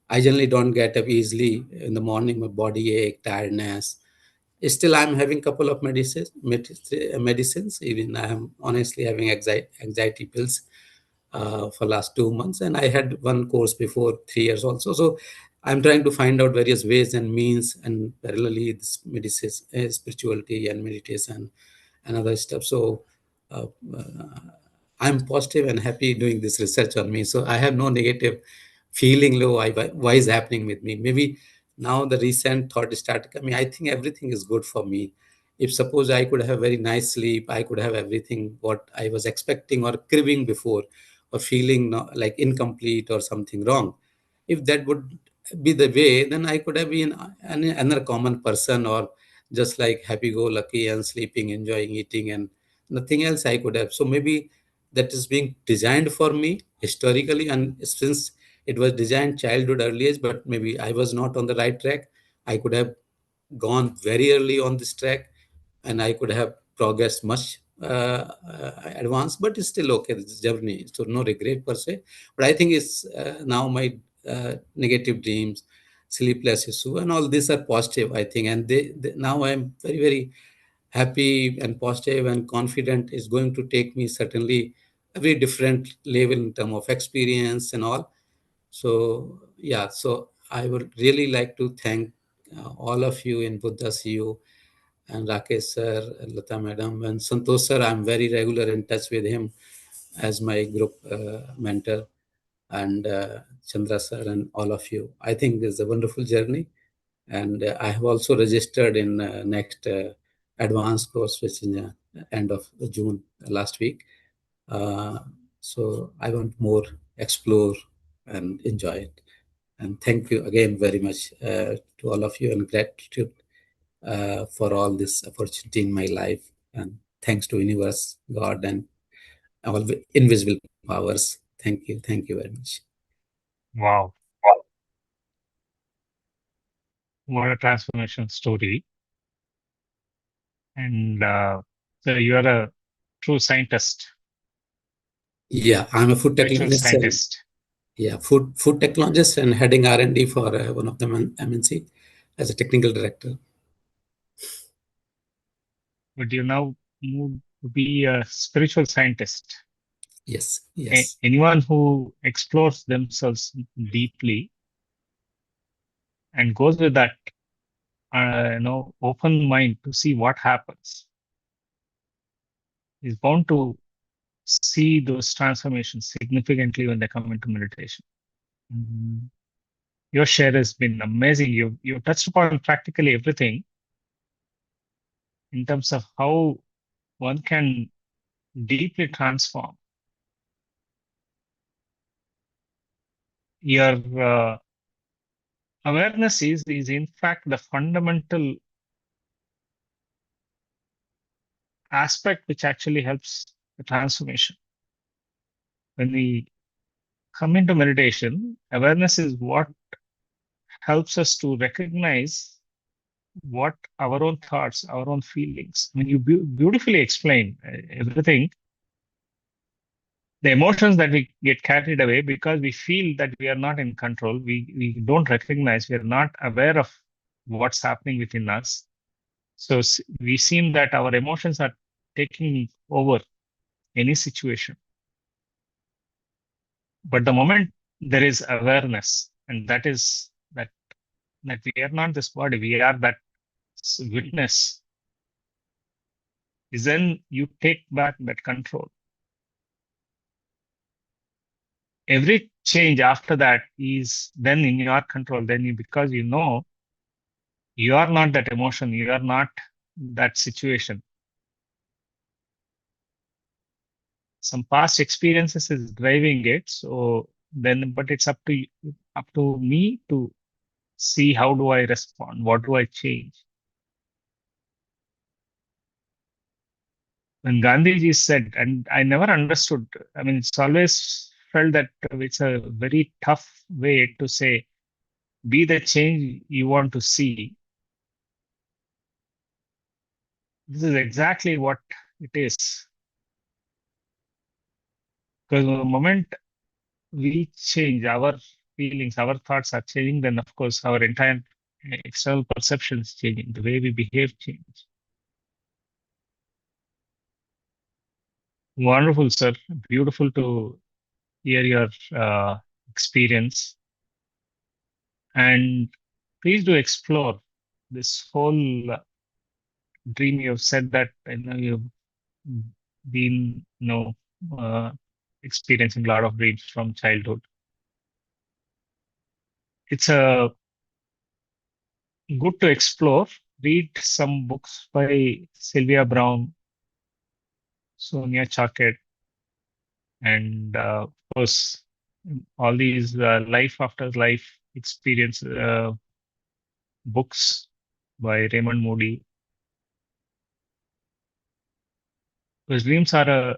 I generally don't get up easily in the morning. My body ache, tiredness. Still, I'm having couple of medicines. Even I am honestly having anxiety pills for last 2 months, and I had one course before 3 years also. So I'm trying to find out various ways and means, and parallelly this medicine, spirituality and meditation and other stuff. So uh, uh, I'm positive and happy doing this research on me. So I have no negative feeling low. Why is happening with me? Maybe now the recent thought started coming. I think everything is good for me. If suppose I could have very nice sleep, I could have everything what I was expecting or craving before, or feeling like incomplete or something wrong. If that would be the way, then I could have been another common person, or just like happy-go-lucky and sleeping, enjoying, eating, and nothing else I could have. So maybe that is being designed for me historically, and since it was designed childhood early age, but maybe I was not on the right track. I could have gone very early on this track, and I could have progressed much advanced, but it's still okay, this journey. So no regret per se. But I think it's now my negative dreams, sleepless issue, and all these are positive, I think. And they now I'm very, very happy and positive and confident is going to take me certainly a very different level in terms of experience and all. So yeah, so I would really like to thank all of you in Buddha CU, and Rakesh sir, Lata madam, and Santosh sir. I'm very regular in touch with him as my group mentor, and Chandra sir and all of you. I think this is a wonderful journey, and I have also registered in next advanced course, which is in end of June last week. Uh, so I want more explore and enjoy it. And thank you again very much to all of you, and gratitude for all this opportunity in my life. And thanks to universe, God, and all the invisible powers. Thank you. Thank you very much. Wow. What a transformation story. And so you are a true scientist, Yeah, I'm a food spiritual technologist. scientist. Yeah, food technologist and heading R&D for one of the MNC as a technical director. But you now move to be a spiritual scientist. Yes, yes. Anyone who explores themselves deeply and goes with that, open mind to see what happens is bound to see those transformations significantly when they come into meditation. Mm. Your share has been amazing. You touched upon practically everything in terms of how one can deeply transform. Your awareness is in fact the fundamental aspect which actually helps the transformation. When we come into meditation, awareness is what helps us to recognize what our own thoughts, our own feelings. I mean, you beautifully explain everything. The emotions that we get carried away because we feel that we are not in control. We don't recognize, we are not aware of what's happening within us. So we seem that our emotions are taking over any situation. But the moment there is awareness, and that is that we are not this body, we are that witness, is then you take back that control. Every change after that is then in your control. Then because you know you are not that emotion, you are not that situation. Some past experiences is driving it. So then, but it's up to me to see how do I respond, what do I change. When Gandhiji said, and I never understood, I mean, it's always felt that it's a very tough way to say, be the change you want to see. This is exactly what it is. Because the moment we change, our feelings, our thoughts are changing, then of course our entire external perception is changing, the way we behave change. Wonderful, sir. Beautiful to hear your experience. And please do explore this whole dream. You've said that you've been experiencing a lot of dreams from childhood. It's good to explore. Read some books by Sylvia Brown, Sonia Choquette, and of course all these life after life experience books by Raymond Moody. Because dreams are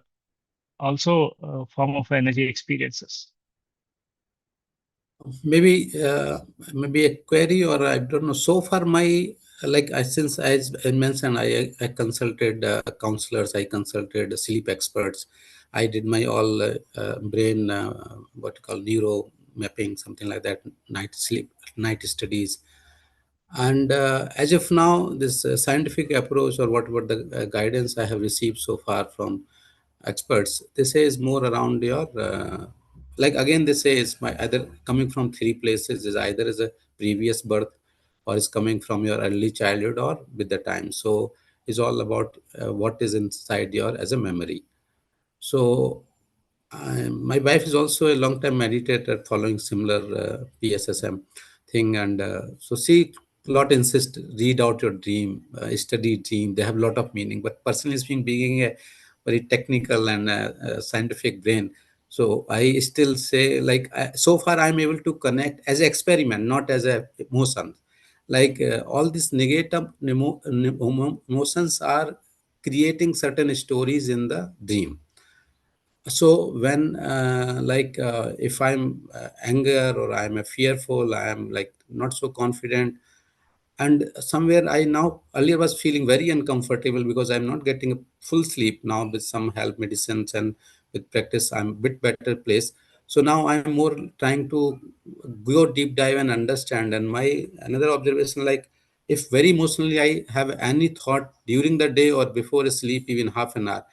also a form of energy experiences. Maybe a query, or I don't know. So far, since as I mentioned, I consulted counselors, I consulted sleep experts, I did my all brain what you call neuro mapping, something like that, night studies. And as of now, this scientific approach, or whatever the guidance I have received so far from experts, they say is more around your, again, they say it's either coming from three places, is either as a previous birth, or is coming from your early childhood, or with the time. So it's all about what is inside your as a memory. So my wife is also a long time meditator following similar PSSM thing. And so she lot insist, read out your dream, study dream. They have a lot of meaning. But personally speaking, being a very technical and scientific brain, so I still say, so far I'm able to connect as an experiment, not as a emotion. All these negative emotions are creating certain stories in the dream. So when if I'm anger, or I'm a fearful, I am like not so confident, and somewhere I now earlier was feeling very uncomfortable because I'm not getting a full sleep. Now with some help medicines and with practice, I'm a bit better place. So now I'm more trying to go deep dive and understand. And my another observation, like if very emotionally I have any thought during the day or before sleep, even half an hour,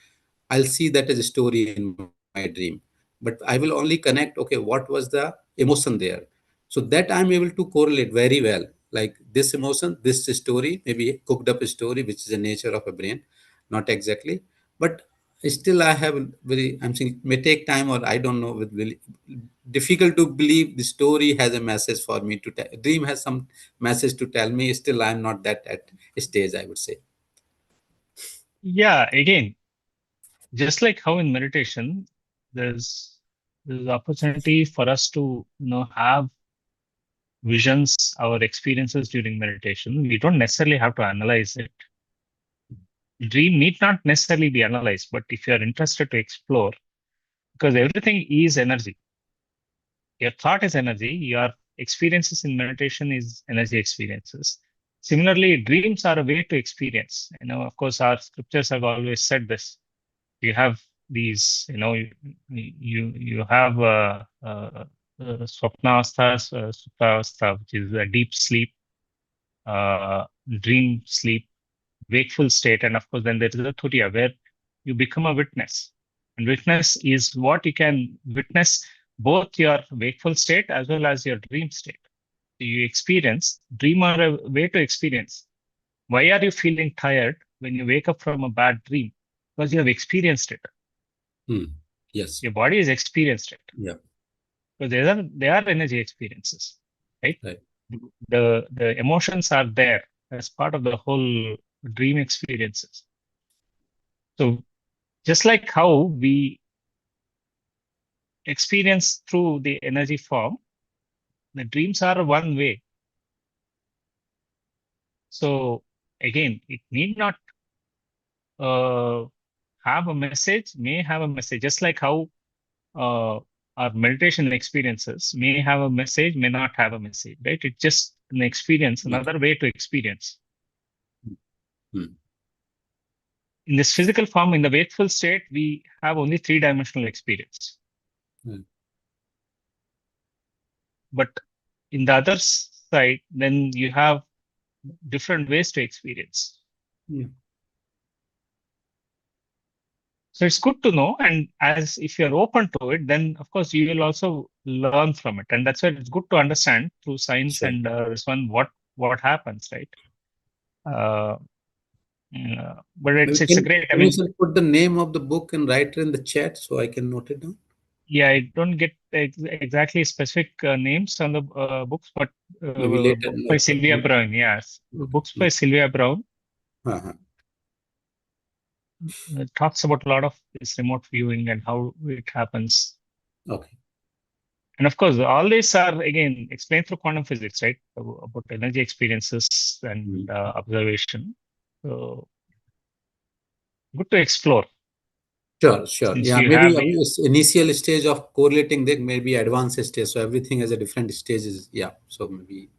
I'll see that as a story in my dream. But I will only connect, okay, what was the emotion there? So that I'm able to correlate very well. Like this emotion, this story, maybe a cooked up story, which is the nature of a brain, not exactly. But still I have I'm saying it may take time, or I don't know, with really difficult to believe the story has a message for me to tell. Dream has some message to tell me. Still, I'm not that at stage, I would say. Yeah, again, just like how in meditation, there's opportunity for us to have visions, our experiences during meditation. We don't necessarily have to analyze it. Dream need not necessarily be analyzed, but if you are interested to explore, because everything is energy. Your thought is energy, your experiences in meditation is energy experiences. Similarly, dreams are a way to experience. Of course, our scriptures have always said this. You have these, you have swapnavastha, suptavastha, which is a deep sleep, dream sleep, wakeful state, and of course, then there is a turiya, where you become a witness. And witness is what you can witness both your wakeful state as well as your dream state. So you experience, dream are a way to experience. Why are you feeling tired when you wake up from a bad dream? Because you have experienced it. Yes. Your body has experienced it. Yeah. So they are energy experiences, right? Right. The emotions are there as part of the whole dream experiences. So just like how we experience through the energy form, the dreams are one way. So again, it need not have a message, may have a message, just like how our meditation experiences may have a message, may not have a message, right? It's just an experience, another way to experience. Hmm. In this physical form, in the wakeful state, we have only three-dimensional experience. Hmm. But in the other side, then you have different ways to experience. Yeah. So it's good to know, and as if you're open to it, then of course you will also learn from it, and that's why it's good to understand through science Sure. and this one what happens, right? But it's a great. I Can mean, you sir put the name of the book and write it in the chat so I can note it down? yeah, I don't get exactly specific names on the books, but Maybe later. book by Sylvia Brown. Yes, books by Sylvia Brown. Uh-huh. It talks about a lot of this remote viewing and how it happens. Okay. And of course, all these are again explained through quantum physics, right? About energy experiences and observation. So good to explore. Sure. Since Yeah, you maybe have the initial stage of correlating, there may be advanced stage. So everything has a different stages. Yeah. So maybe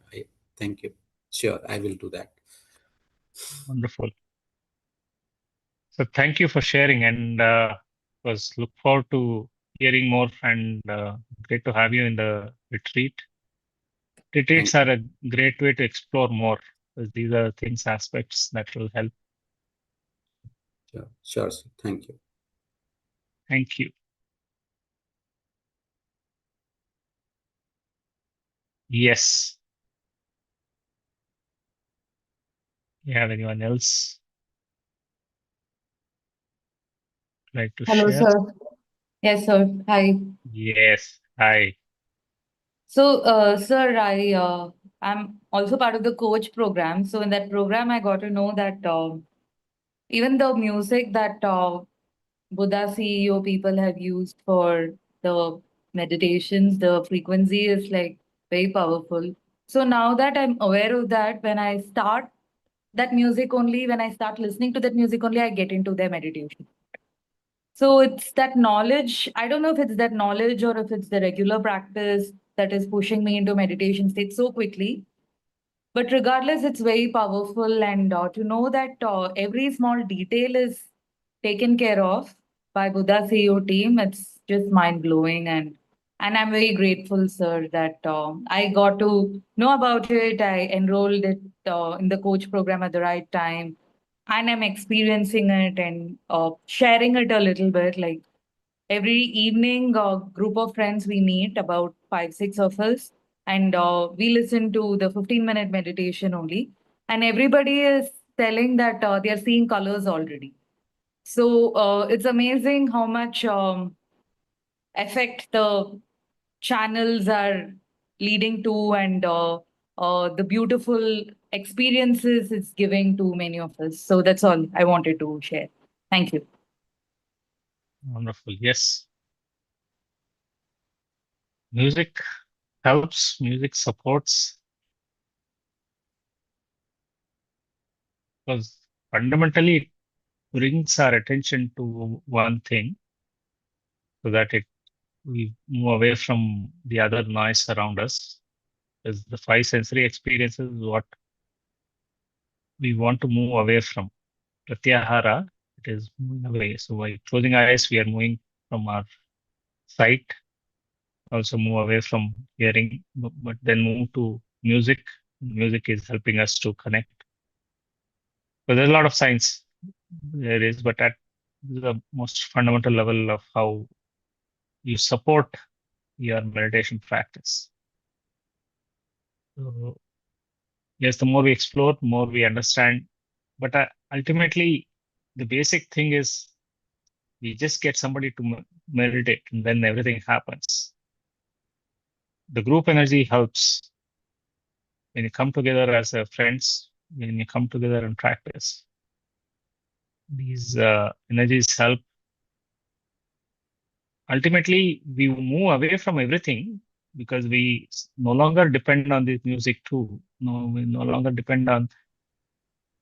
thank you. Sure, I will do that. wonderful. So thank you for sharing, and was look forward to hearing more, and great to have you in the retreat. Retreats are a great way to explore more, because these are things, aspects that will help. Sure, sir. Thank you. Thank you. Yes. You have anyone else like to Hello, share? sir. Yes, sir. Hi. Yes. Hi. So, sir, I'm also part of the coach program. So, in that program, I got to know that even the music that Buddha CEO people have used for the meditations, the frequency is like very powerful. So now that I'm aware of that, when I start that music only, when I start listening to that music only, I get into their meditation. So it's that knowledge. I don't know if it's that knowledge or if it's the regular practice that is pushing me into meditation state so quickly. But regardless, it's very powerful. And to know that every small detail is taken care of by Buddha CEO team, it's just mind blowing. And I'm very grateful, sir, that I got to know about it. I enrolled it in the coach program at the right time, and I'm experiencing it and sharing it a little bit. Like every evening, a group of friends we meet, about 5, 6 of us, and we listen to the 15-minute meditation only. And everybody is telling that they are seeing colors already. So it's amazing how much effect the channels are leading to, and the beautiful experiences it's giving to many of us. So that's all I wanted to share. Thank you. Wonderful. Yes. Music helps, music supports, because fundamentally it brings our attention to one thing so that we move away from the other noise around us. Because the five sensory experiences is what we want to move away from. Pratyahara, it is moving away. So by closing our eyes, we are moving from our sight, also move away from hearing, but then move to music. Music is helping us to connect. So there's a lot of science there is, but at the most fundamental level of how you support your meditation practice. So yes, the more we explore, the more we understand. But ultimately, the basic thing is we just get somebody to meditate, and then everything happens. The group energy helps when you come together as friends, when you come together and practice. These energies help. Ultimately, we move away from everything because we no longer depend on this music too. No, we no longer depend on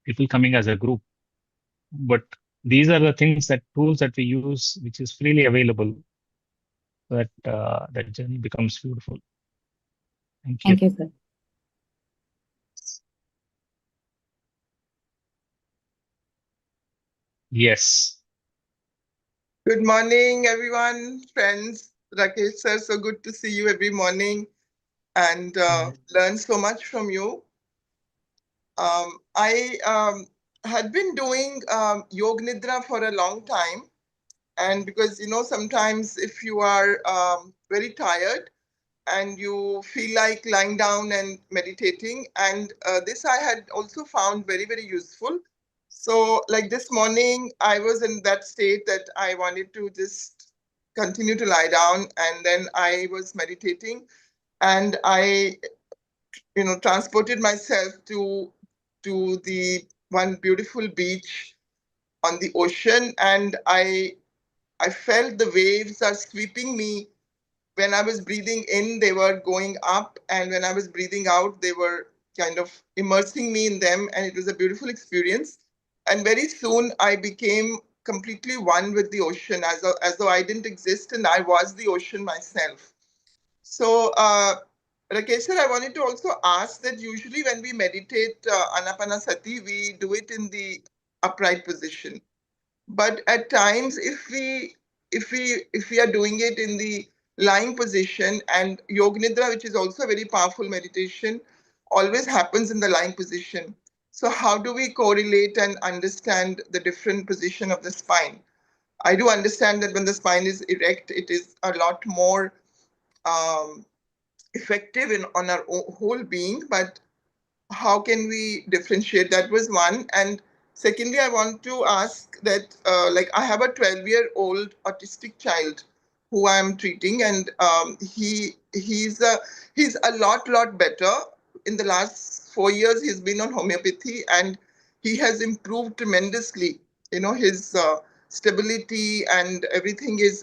people coming as a group. But these are the things, that tools that we use, which is freely available. that that journey becomes beautiful. Thank you. Thank you, sir. Yes. Good morning, everyone, friends. Rakesh sir, so good to see you every morning and learn so much from you. I had been doing Yog Nidra for a long time. And because, sometimes if you are very tired and you feel like lying down and meditating, and this I had also found very, very useful. So, like this morning, I was in that state that I wanted to just continue to lie down, and then I was meditating, and I, transported myself to the one beautiful beach on the ocean, and I felt the waves are sweeping me. When I was breathing in, they were going up, and when I was breathing out, they were kind of immersing me in them, and it was a beautiful experience. And very soon, I became completely one with the ocean, as though I didn't exist and I was the ocean myself. So, Rakesh sir, I wanted to also ask that usually when we meditate Anapanasati, we do it in the upright position. But at times, if we are doing it in the lying position, and Yog Nidra, which is also a very powerful meditation, always happens in the lying position. So how do we correlate and understand the different position of the spine? I do understand that when the spine is erect, it is a lot more um, effective on our whole being, but how can we differentiate? That was one. And secondly, I want to ask that, like, I have a 12-year-old autistic child who I am treating, and he's a lot better. In the last 4 years, he's been on homeopathy, and he has improved tremendously. His stability and everything is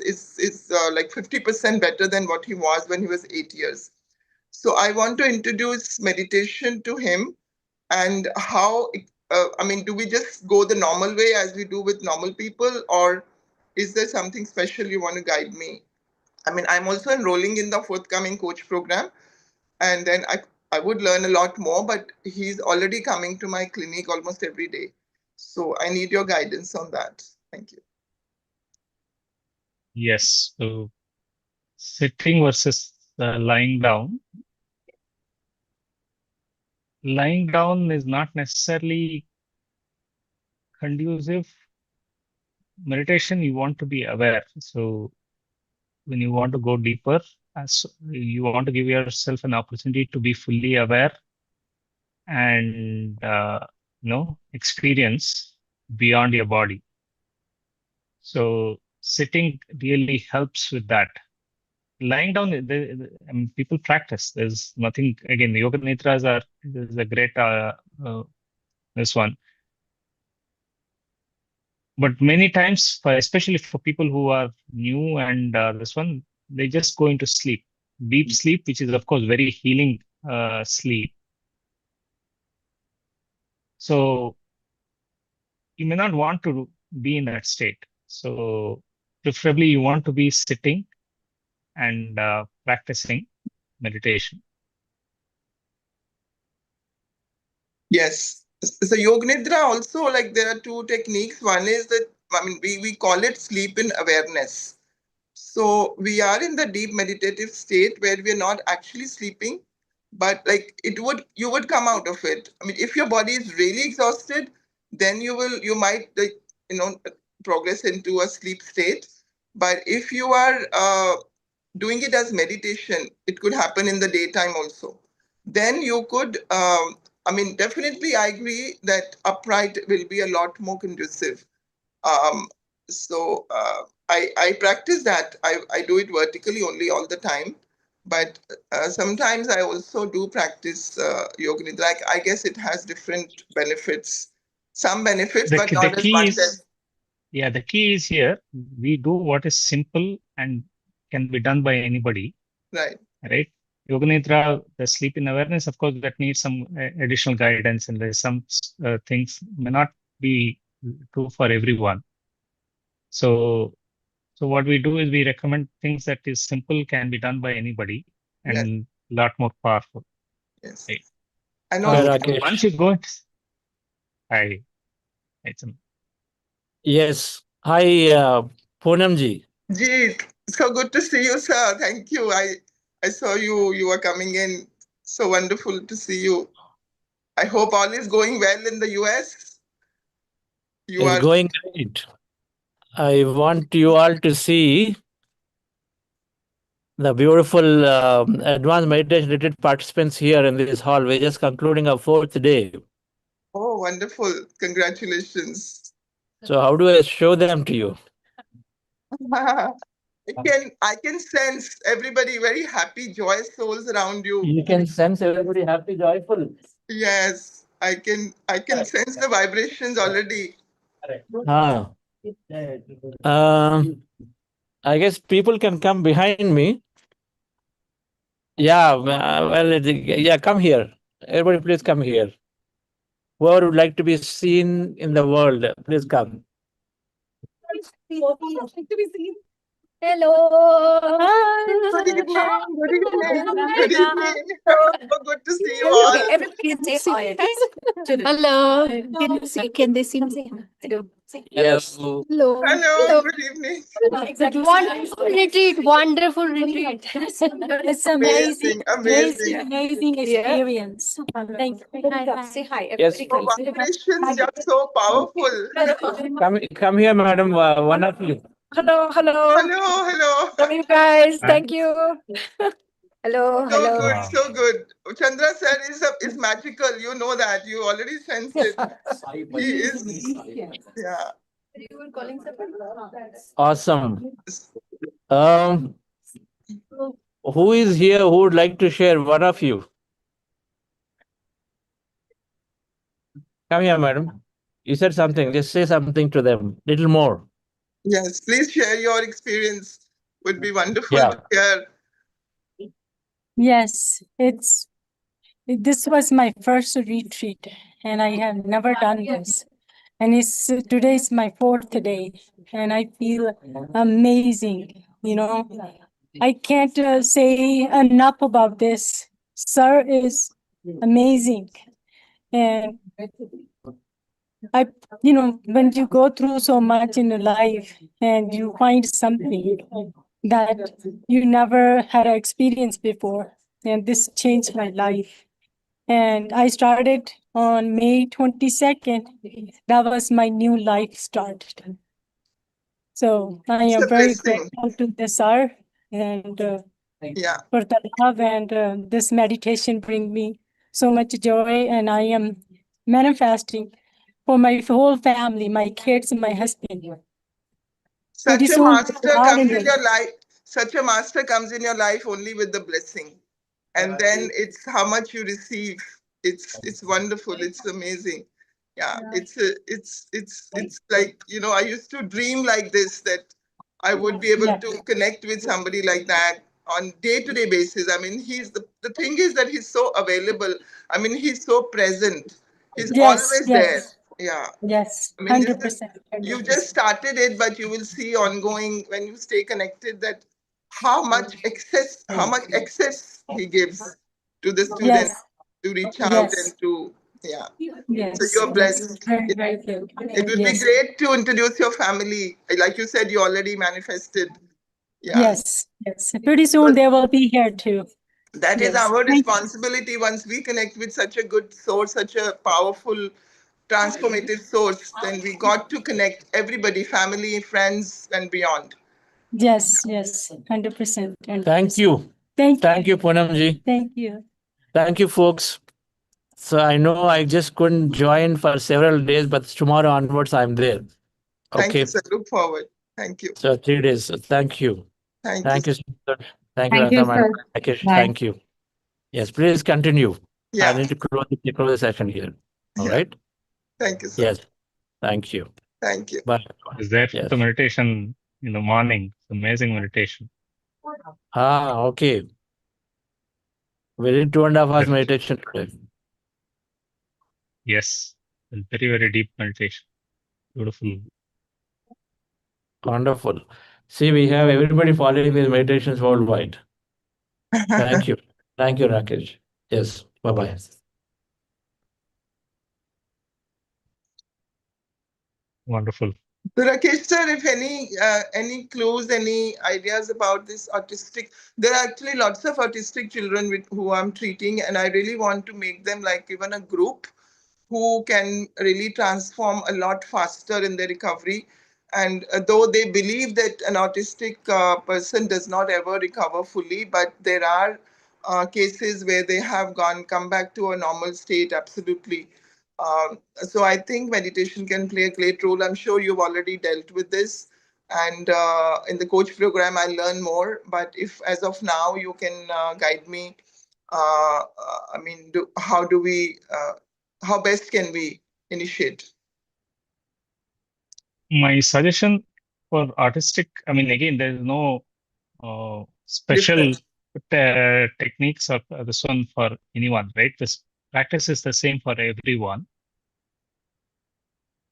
like 50% better than what he was when he was 8 years. So I want to introduce meditation to him, and how, do we just go the normal way as we do with normal people, or is there something special you want to guide me? I'm also enrolling in the forthcoming coach program, and then I would learn a lot more, but he's already coming to my clinic almost every day. So I need your guidance on that. Thank you. Yes. So sitting versus lying down. Lying down is not necessarily conducive. Meditation, you want to be aware. So when you want to go deeper, you want to give yourself an opportunity to be fully aware and experience beyond your body. So sitting really helps with that. Lying down, people practice. There's nothing, again, the yoga nidras is a great this one. But many times, especially for people who are new and this one, they just go into sleep, deep sleep, which is of course very healing sleep. So you may not want to be in that state. So preferably you want to be sitting and practicing meditation. Yes. So Yog Nidra also, like, there are two techniques. One is that, we call it sleep in awareness. So we are in the deep meditative state where we are not actually sleeping, but like you would come out of it. If your body is really exhausted, then you might, progress into a sleep state. But if you are doing it as meditation, it could happen in the daytime also. Then you could, definitely I agree that upright will be a lot more conducive. So I practice that. I do it vertically only all the time. But sometimes I also do practice Yoga Nidra. Like, I guess it has different benefits. Some benefits, but not as much as... Yeah, the key is here, we do what is simple and can be done by anybody. Right. Yoga Nidra, the sleep in awareness, of course, that needs some additional guidance, and there's some things may not be true for everyone. So So what we do is we recommend things that is simple, can be done by anybody, and a lot more powerful. Yes. Right. I Hi, know. Rakesh. Once you go, I, it's Yes. Hi, Poonamji. Jeet, so good to see you, sir. Thank you. I saw you. You were coming in. So wonderful to see you. I hope all is going well in the US. You It's are. going great. I want you all to see the beautiful advanced meditation retreat participants here in this hall. We're just concluding our 4th day. Oh, wonderful! Congratulations. So how do I show them to you? I can sense everybody very happy, joyous souls around you. You can sense everybody happy, joyful. Yes, I can sense the vibrations already. Ah. I guess people can come behind me. Yeah, yeah, come here. Everybody, please come here. Whoever would like to be seen in the world, please come. Hello. Good evening. Good evening. Good evening. So good to see you all. Okay, everybody say hi. Hello. Can they see me? Hello. Yes. Hello. Hello. Good evening. Wonderful retreat. Wonderful retreat. It's amazing. Amazing. Amazing experience. Thank you. Hi. Say hi. Yes. Your vibrations are so powerful. Come here, madam. One of you. Hello. Hello. Love you guys. Hi. Thank you. Hello. So good, so good. Chandra sir is magical. You know that. You already sensed it. He is. Yeah. Awesome. Who is here who would like to share? One of you. Come here, madam. You said something. Just say something to them. Little more. Yes. Please share your experience. Would be wonderful Yeah. to hear. Yes, this was my first retreat, and I have never done this. And today is my 4th day, and I feel amazing. I can't say enough about this. Sir is amazing, and when you go through so much in your life and you find something that you never had an experience before, and this changed my life. And I started on May 22nd. That was my new life started. So I It's am a very blessing. grateful to the sir and Yeah. for the love, and this meditation bring me so much joy, and I am manifesting for my whole family, my kids and my husband. Such a soon, master comes in your life. Such a master comes in your life only with the blessing. And then it's how much you receive. It's wonderful. It's amazing. Yeah. It's like, I used to dream like this, that I would be able to connect with somebody like that on day-to-day basis. I mean, the thing is that he's so available. I mean, he's so present. He's always there. Yeah. Yes, I mean, 100%. you just started it, but you will see ongoing when you stay connected that how much access he gives to the students to reach out and to, yeah. So you're blessed. Very good. It would be great to introduce your family. Like you said, you already manifested. Yeah. Yes. Pretty soon they will be here too. That is our responsibility once we connect with such a good source, such a powerful, transformative source, then we got to connect everybody, family, friends, and beyond. Yes, 100%. Thank you. Thank you, Poonamji. Thank you. Thank you, folks. So I know I just couldn't join for several days, but tomorrow onwards I'm there. Thank Okay. you, sir. Look forward. Thank you. So 3 days. So thank you. Thank you. Sir. Thank you, Thank you, Radha madam. sir. Rakesh, Bye. thank you. Yes, please continue. Yeah. I need to close the session here. All Yeah. right. Thank you, sir. Yes. Thank you. Thank you. Bye. is there for Yes. the meditation in the morning. It's amazing meditation. Okay. We did 2.5 hours meditation today. Yes, very, very deep meditation. Beautiful. Wonderful. See, we have everybody following these meditations worldwide. Thank you. Thank you, Rakesh. Yes. Bye-bye. Wonderful. So Rakesh sir, if any clues, any ideas about this autistic? There are actually lots of autistic children who I'm treating, and I really want to make them like even a group who can really transform a lot faster in their recovery. And though they believe that an autistic person does not ever recover fully, but there are cases where they have come back to a normal state, absolutely. So I think meditation can play a great role. I'm sure you've already dealt with this. And in the coach program, I learn more. But if as of now you can guide me, I mean, how best can we initiate? My suggestion for artistic, I mean, again, there is no special techniques of this one for anyone, right? This practice is the same for everyone.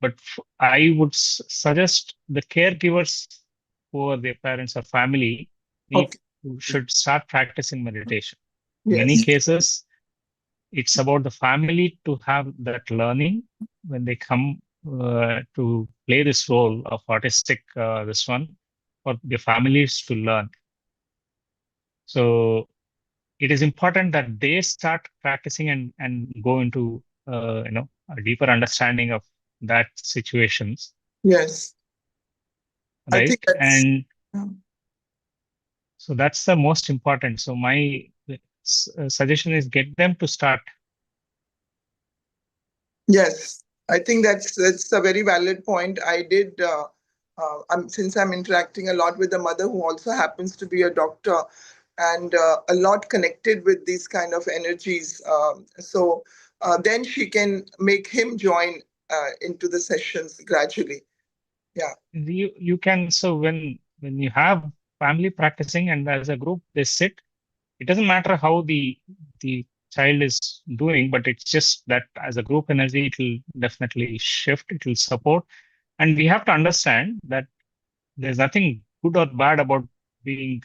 But I would suggest the caregivers who are their parents or family should start practicing meditation. In many cases, it's about the family to have that learning when they come to play this role of artistic, this one, for the families to learn. So it is important that they start practicing and go into a deeper understanding of that situations. Yes. Right. I think and so that's the most important. So my suggestion is get them to start. Yes, I think that's a very valid point. I did, since I'm interacting a lot with the mother who also happens to be a doctor, and a lot connected with these kind of energies. So then she can make him join into the sessions gradually. Yeah. You can, so when you have family practicing and as a group they sit, it doesn't matter how the child is doing, but it's just that as a group energy, it will definitely shift, it will support. And we have to understand that there's nothing good or bad about being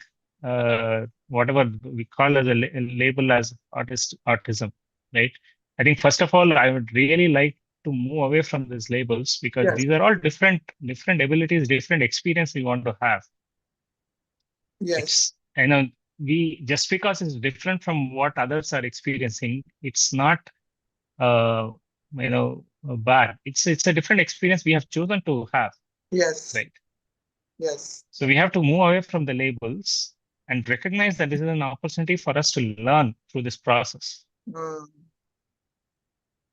whatever we call as a label as autism, right? I think first of all, I would really like to move away from these labels, because these are all different abilities, different experience we want to have. Yes. It's, we just because it's different from what others are experiencing, it's not bad. It's a different experience we have chosen to have. Yes. Right. Yes. So we have to move away from the labels and recognize that this is an opportunity for us to learn through this process.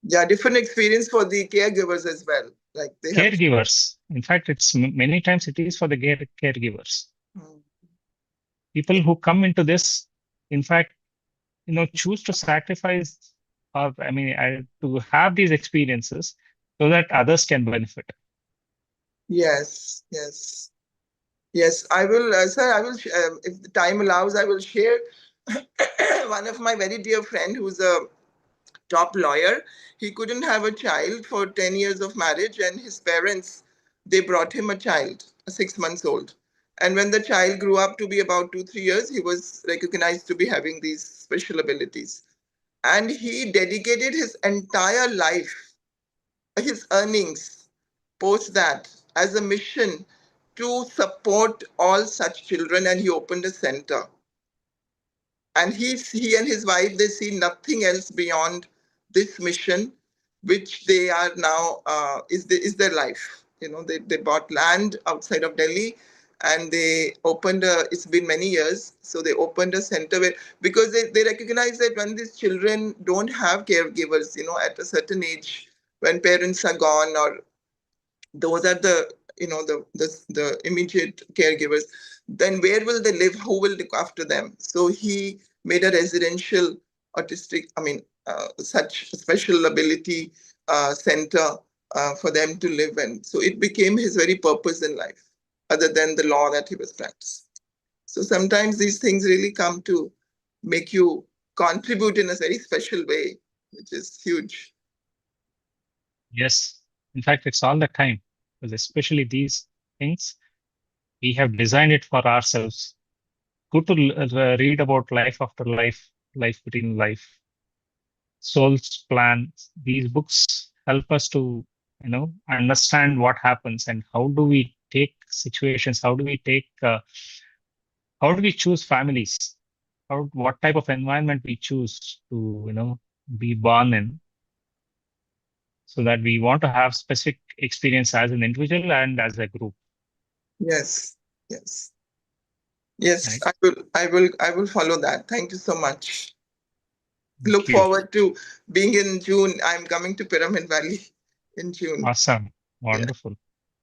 Yeah, different experience for the caregivers as well. Like they caregivers. In fact, it's many times it is for the caregivers. People who come into this, in fact, choose to sacrifice, or to have these experiences so that others can benefit. Yes, yes. Yes, I will, sir, I will, if the time allows, I will share one of my very dear friend who's a top lawyer. He couldn't have a child for 10 years of marriage, and his parents, they brought him a child, 6 months old. And when the child grew up to be about 2-3 years, he was recognized to be having these special abilities. And he dedicated his entire life, his earnings, post that, as a mission to support all such children, and he opened a center. And he and his wife, they see nothing else beyond this mission, which they are now is their life. They bought land outside of Delhi, and they opened it's been many years, so they opened a center where, because they recognize that when these children don't have caregivers, at a certain age, when parents are gone, or those are the immediate caregivers, then where will they live, who will look after them? So he made a residential autistic, such special ability center for them to live in. So it became his very purpose in life, other than the law that he was practicing. So sometimes these things really come to make you contribute in a very special way, which is huge. Yes, in fact, it's all the time, because especially these things, We have designed it for ourselves. Good to read about life after life, life between life, soul's plan. These books help us to, understand what happens and how do we take situations, how do we choose families, what type of environment we choose to, be born in, so that we want to have specific experience as an individual and as a group. Yes, yes, yes. Right. I will follow that. Thank you so much. Thank Look you. forward to being in June. I'm coming to Pyramid Valley in June. Awesome. Wonderful.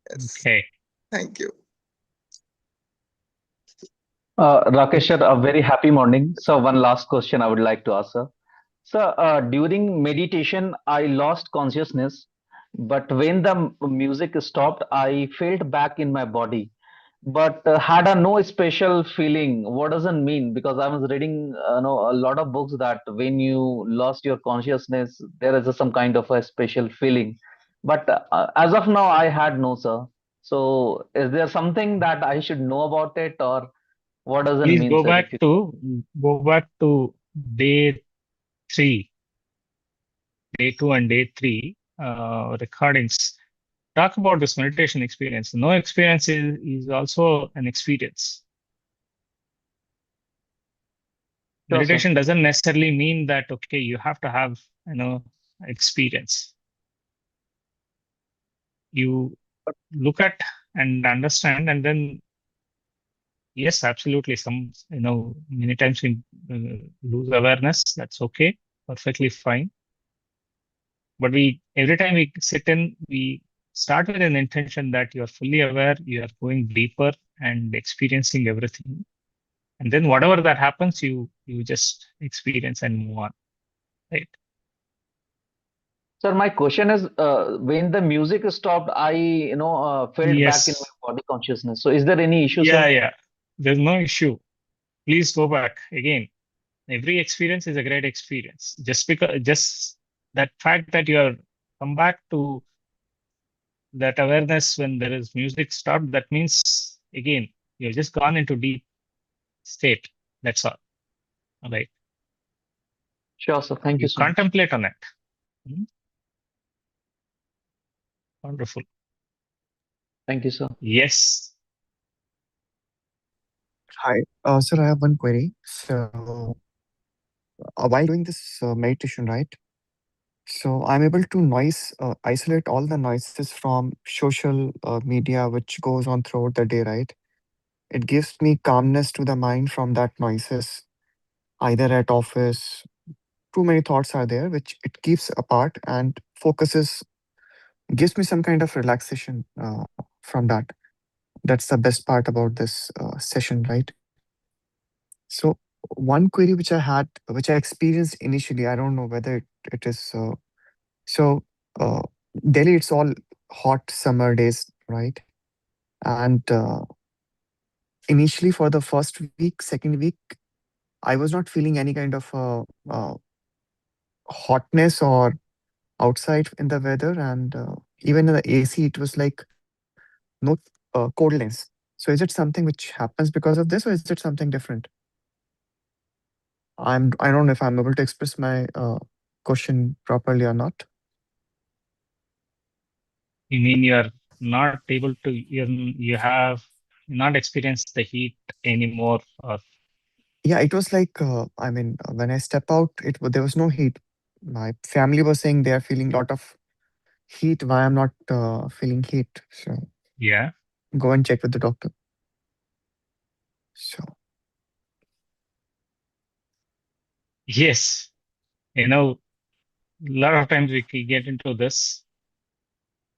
Yes. Okay. Thank you. Rakesh sir, a very happy morning. So one last question I would like to ask sir. So during meditation, I lost consciousness, but when the music stopped, I felt back in my body, but had a no special feeling. What does it mean? Because I was reading, a lot of books that when you lost your consciousness, there is some kind of a special feeling. But as of now, I had no, sir. So is there something that I should know about it, or what does it Please mean, sir? If you go back to day 3, day 2 and day 3 recordings. Talk about this meditation experience. No experience is also an experience. Sure, sir. Meditation doesn't necessarily mean that, okay, you have to have, experience. You look at and understand, and then, yes, absolutely. Many times we lose awareness. That's okay. Perfectly fine. But every time we sit in, we start with an intention that you are fully aware, you are going deeper and experiencing everything. And then whatever that happens, you just experience and move on. Right. Sir, my question is, when the music stopped, I, felt back in Yes. my body consciousness. So is there any issue, Yeah, sir? yeah. There's no issue. Please go back again. Every experience is a great experience. Just that fact that you are come back to that awareness when there is music stopped, that means again you've just gone into deep state. That's all. All right. Sure, sir. Thank you so much. Contemplate on it. Wonderful. Thank you, sir. Yes. Hi, sir, I have one query. So, while doing this meditation, right? So, I'm able to isolate all the noises from social media which goes on throughout the day, right? It gives me calmness to the mind from that noises, either at office. Too many thoughts are there, which it keeps apart and focuses, gives me some kind of relaxation from that. That's the best part about this session, right? So one query which I had, which I experienced initially, I don't know whether it is so. Uh, Delhi, it's all hot summer days, right? And initially, for the first week, second week, I was not feeling any kind of hotness or outside in the weather, and even in the AC, it was like no coldness. So, is it something which happens because of this, or is it something different? I don't know if I'm able to express my question properly or not. You mean you're not able to, you have not experienced the heat anymore, or Yeah, it was like I mean, when I step out, there was no heat. My family was saying they are feeling a lot of heat. Why I'm not feeling heat? So yeah. go and check with the doctor. So Yes. A lot of times we get into this.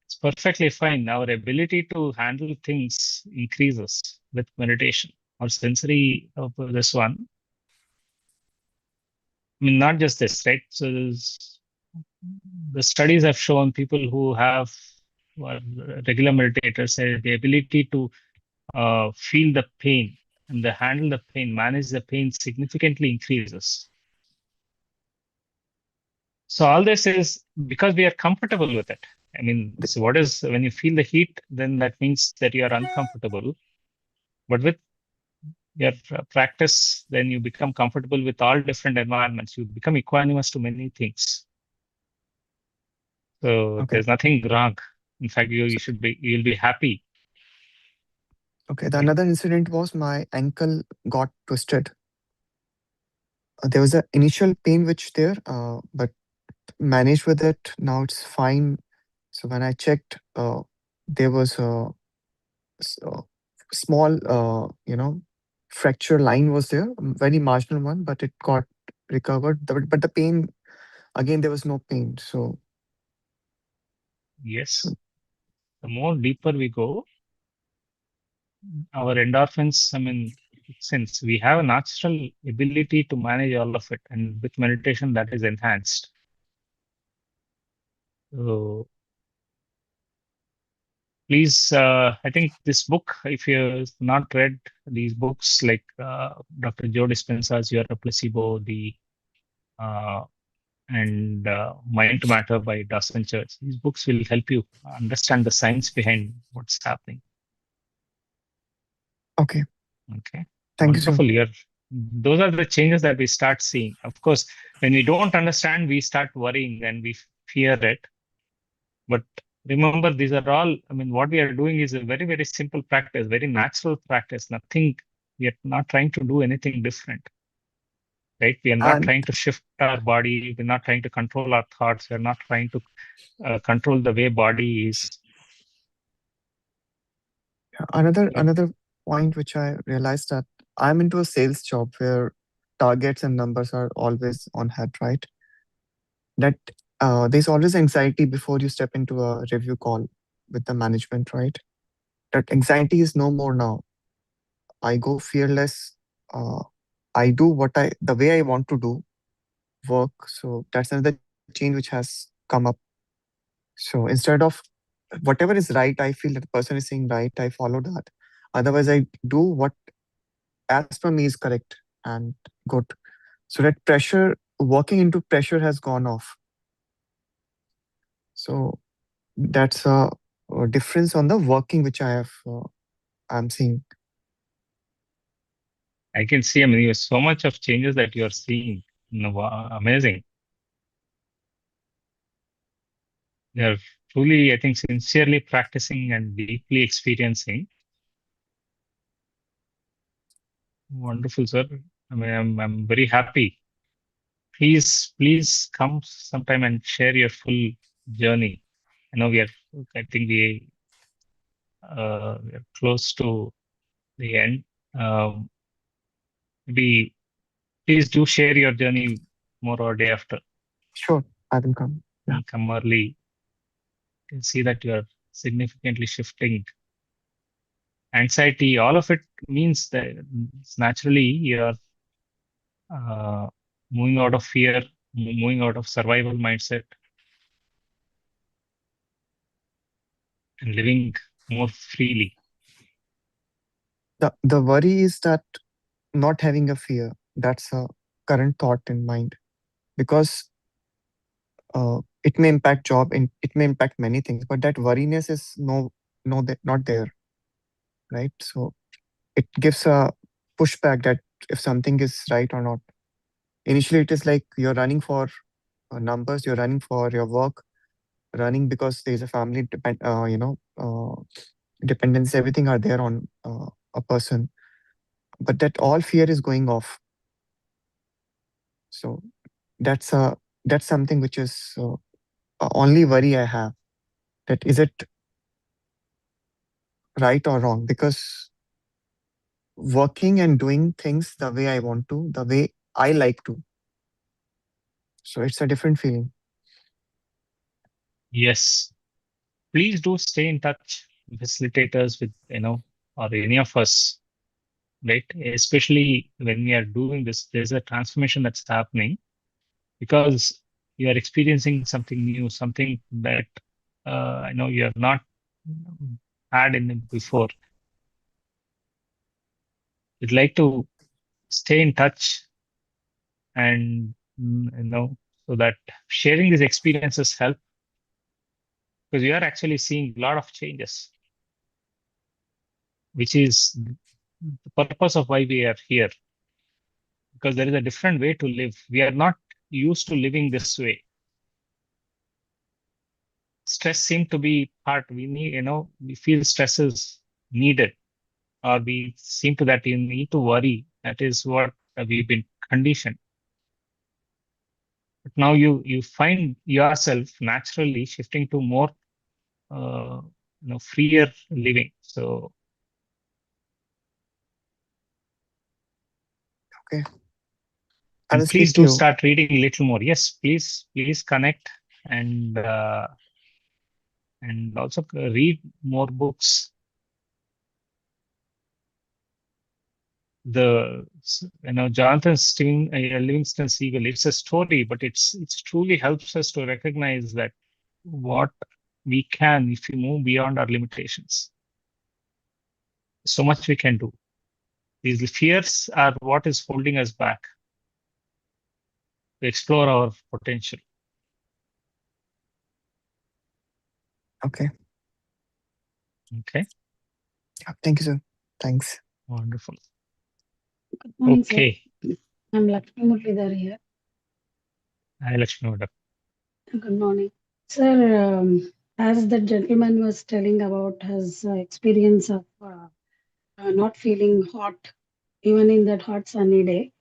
It's perfectly fine. Our ability to handle things increases with meditation or sensory of this one. I mean, not just this, right? So the studies have shown people who are regular meditators, the ability to feel the pain and handle the pain, manage the pain significantly increases. So all this is because we are comfortable with it. I mean, so when you feel the heat, then that means that you are uncomfortable. But with your practice, then you become comfortable with all different environments. You become equanimous to many things. So there's nothing wrong. In fact, you'll be happy. Okay, the another incident was my ankle got twisted. There was an initial pain which there, but managed with it. Now it's fine. So when I checked, there was a small, fracture line was there, very marginal one, but it got recovered. But the pain, again, there was no pain. So yes, the more deeper we go, our endorphins, since we have a natural ability to manage all of it, and with meditation that is enhanced. So please, I think this book, if you've not read these books like Dr. Joe Dispenza's You're a Placebo, and Mind to Matter by Dawson Church, these books will help you understand the science behind what's happening. Okay. Okay. Thank you, sir. Wonderful. Those are the changes that we start seeing. Of course, when we don't understand, we start worrying and we fear it. But remember, these are all, what we are doing is a very, very simple practice, very natural practice. Nothing, we are not trying to do anything different. Right? We are not trying to shift our body. We're not trying to control our thoughts. We're not trying to control the way body is. Another point which I realized that I'm into a sales job where targets and numbers are always on head, right? That there's always anxiety before you step into a review call with the management, right? That anxiety is no more now. I go fearless. I do the way I want to do work. So that's another change which has come up. So instead of whatever is right, I feel that the person is saying right, I follow that. Otherwise, I do what as per me is correct and good. So that pressure, walking into pressure has gone off. So that's a difference on the working which I'm seeing. I can see, there's so much of changes that you're seeing. Amazing. You're truly, I think, sincerely practicing and deeply experiencing. Wonderful, sir. I'm very happy. Please come sometime and share your full journey. I know I think we are close to the end. Please do share your journey more or day after. Sure, I will come. Yeah. Come early. You can see that you're significantly shifting. Anxiety, all of it means that naturally you're moving out of fear, moving out of survival mindset, and living more freely. The worry is that not having a fear, that's a current thought in mind, because it may impact job and it may impact many things, but that worriness is not there, right? So it gives a pushback that if something is right or not. Initially, it is like you're running for numbers, you're running for your work, running because there's a family dependence, everything are there on a person, but that all fear is going off. So that's something which is only worry I have, that is it right or wrong, because working and doing things the way I want to, the way I like to, so it's a different feeling. Yes, please do stay in touch, facilitators, with or any of us, right? Especially when we are doing this, there's a transformation that's happening because you are experiencing something new, something that I know you have not had in it before. We'd like to stay in touch and so that sharing these experiences help, because we are actually seeing a lot of changes, which is the purpose of why we are here, because there is a different way to live. We are not used to living this way. Stress seems to be part. We need, we feel stress is needed, or we seem to that you need to worry. That is what we've been conditioned. But now you find yourself naturally shifting to more, freer living. So Okay. and I'll please speak do to. start reading a little more. Yes, please connect and also read more books. Jonathan Livingston Seagull. It's a story, but it's truly helps us to recognize that what we can if we move beyond our limitations. So much we can do. These fears are what is holding us back to explore our potential. Okay. Okay. Thank you, sir. Thanks. Wonderful. Good morning, Okay. sir. I'm Lakshmi Muralidhar here. Hi, Lakshmi Muralidhar. Good morning. Sir, as the gentleman was telling about his experience of not feeling hot, even in that hot sunny day,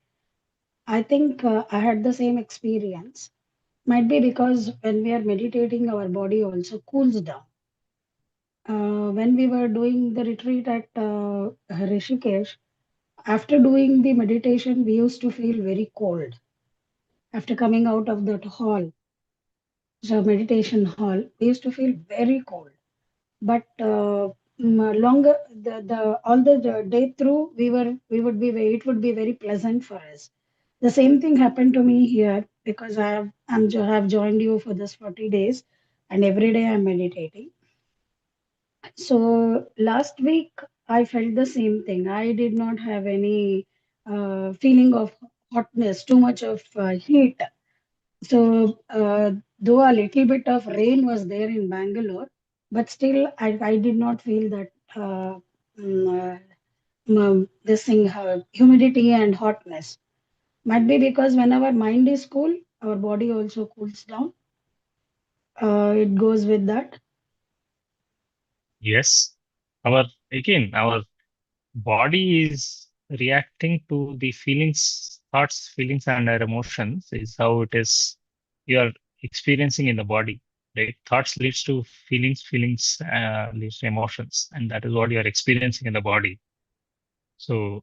I think I had the same experience. Might be because when we are meditating, our body also cools down. When we were doing the retreat at Rishikesh, after doing the meditation, we used to feel very cold. After coming out of that hall, the meditation hall, we used to feel very cold. But longer the all the day through, it would be very pleasant for us. The same thing happened to me here because have joined you for this 40 days, and every day I'm meditating. So last week I felt the same thing. I did not have any feeling of hotness, too much of heat. So though a little bit of rain was there in Bangalore, but still I did not feel that this thing, humidity and hotness. Might be because when our mind is cool, our body also cools down. It goes with that. Yes. Our body is reacting to the thoughts, feelings, and our emotions is how it is you are experiencing in the body. Right? Thoughts leads to feelings, leads to emotions, and that is what you are experiencing in the body. So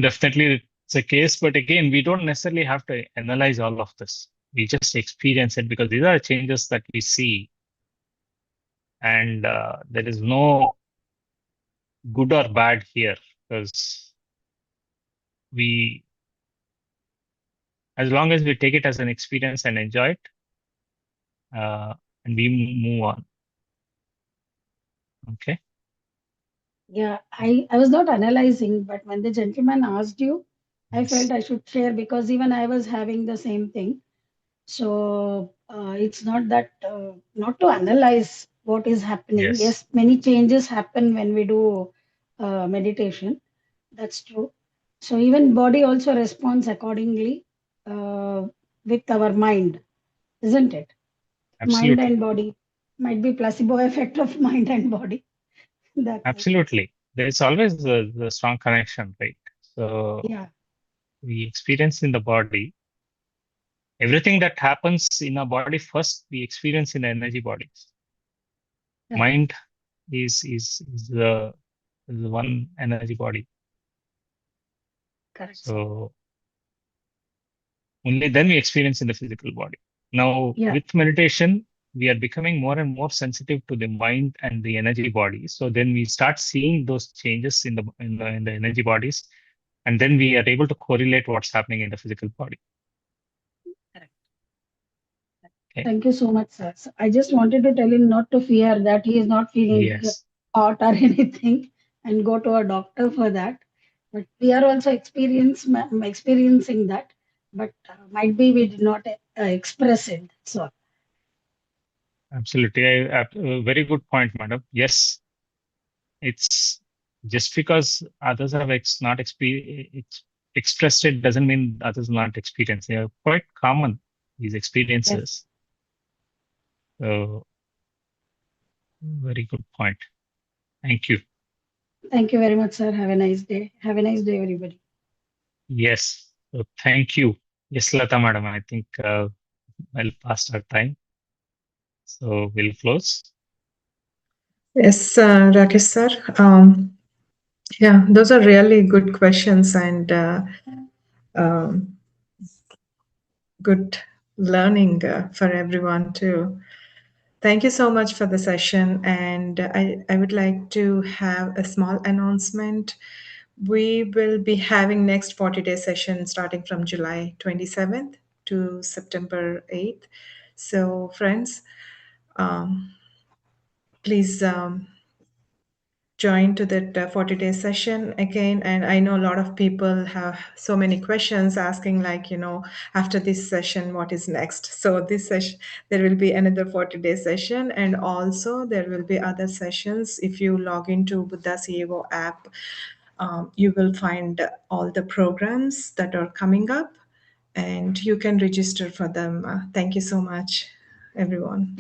definitely it's a case, but again, we don't necessarily have to analyze all of this. We just experience it because these are changes that we see, and there is no good or bad here because as long as we take it as an experience and enjoy it, and we move on. Okay. Yeah, I was not analyzing, but when the gentleman asked you, I felt I should share because even I was having the same thing. So it's not that not to analyze what is happening. Yes. Yes, many changes happen when we do meditation. That's true. So even body also responds accordingly with our mind, isn't it? Mind Absolutely. and body might be placebo effect of mind and body. That way. Absolutely. There's always the strong connection, right? So Yeah. we experience in the body. Everything that happens in our body first, we experience in the energy bodies. Right. Mind is the one energy body. Correct. So only then we experience in the physical body. Now, Yeah. with meditation, we are becoming more and more sensitive to the mind and the energy body. So then we start seeing those changes in the energy bodies, and then we are able to correlate what's happening in the physical body. Correct. Okay. Thank you so much, sir. So I just wanted to tell him not to fear that he is not feeling Yes. hot or anything and go to a doctor for that. But we are also experiencing that, but might be we did not express it. So Absolutely. Very good point, madam. Yes, it's just because others have not expressed it doesn't mean others not experience. They are quite common, these experiences. So, very good point. Thank you. Thank you very much, sir. Have a nice day. Have a nice day, everybody. Yes. So thank you. Yes, Lata madam. I think well past our time. So we'll close. Yes, Rakesh sir. Yeah, those are really good questions and um, good learning for everyone too. Thank you so much for the session. And I would like to have a small announcement. We will be having next 40-day session starting from July 27th to September 8th. So friends, please join to that 40-day session again. And I know a lot of people have so many questions asking, like, after this session, what is next? So this session, there will be another 40-day session, and also there will be other sessions. If you log into Buddha CEO app, you will find all the programs that are coming up, and you can register for them. Thank you so much, everyone.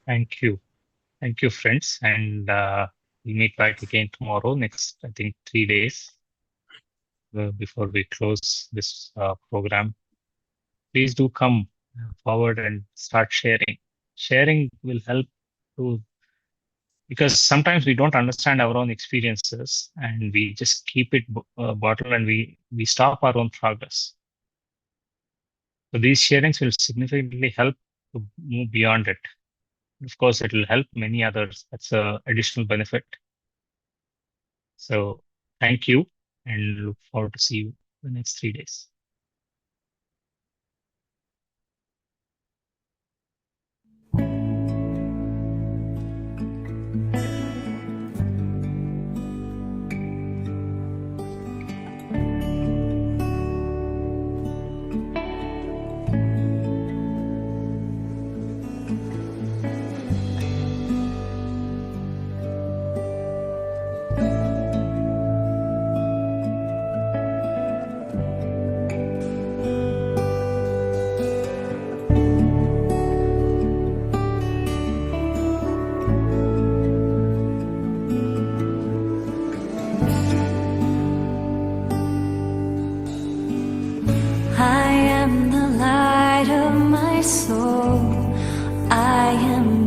Thank you. Thank you, friends. And we'll meet back again tomorrow, next, I think, 3 days before we close this program. Please do come forward and start sharing. Sharing will help to, because sometimes we don't understand our own experiences and we just keep it bottled and we stop our own progress. So these sharings will significantly help to move beyond it. Of course, it will help many others. That's an additional benefit. So thank you, and look forward to see you the next 3 days. I am the light of my soul. I am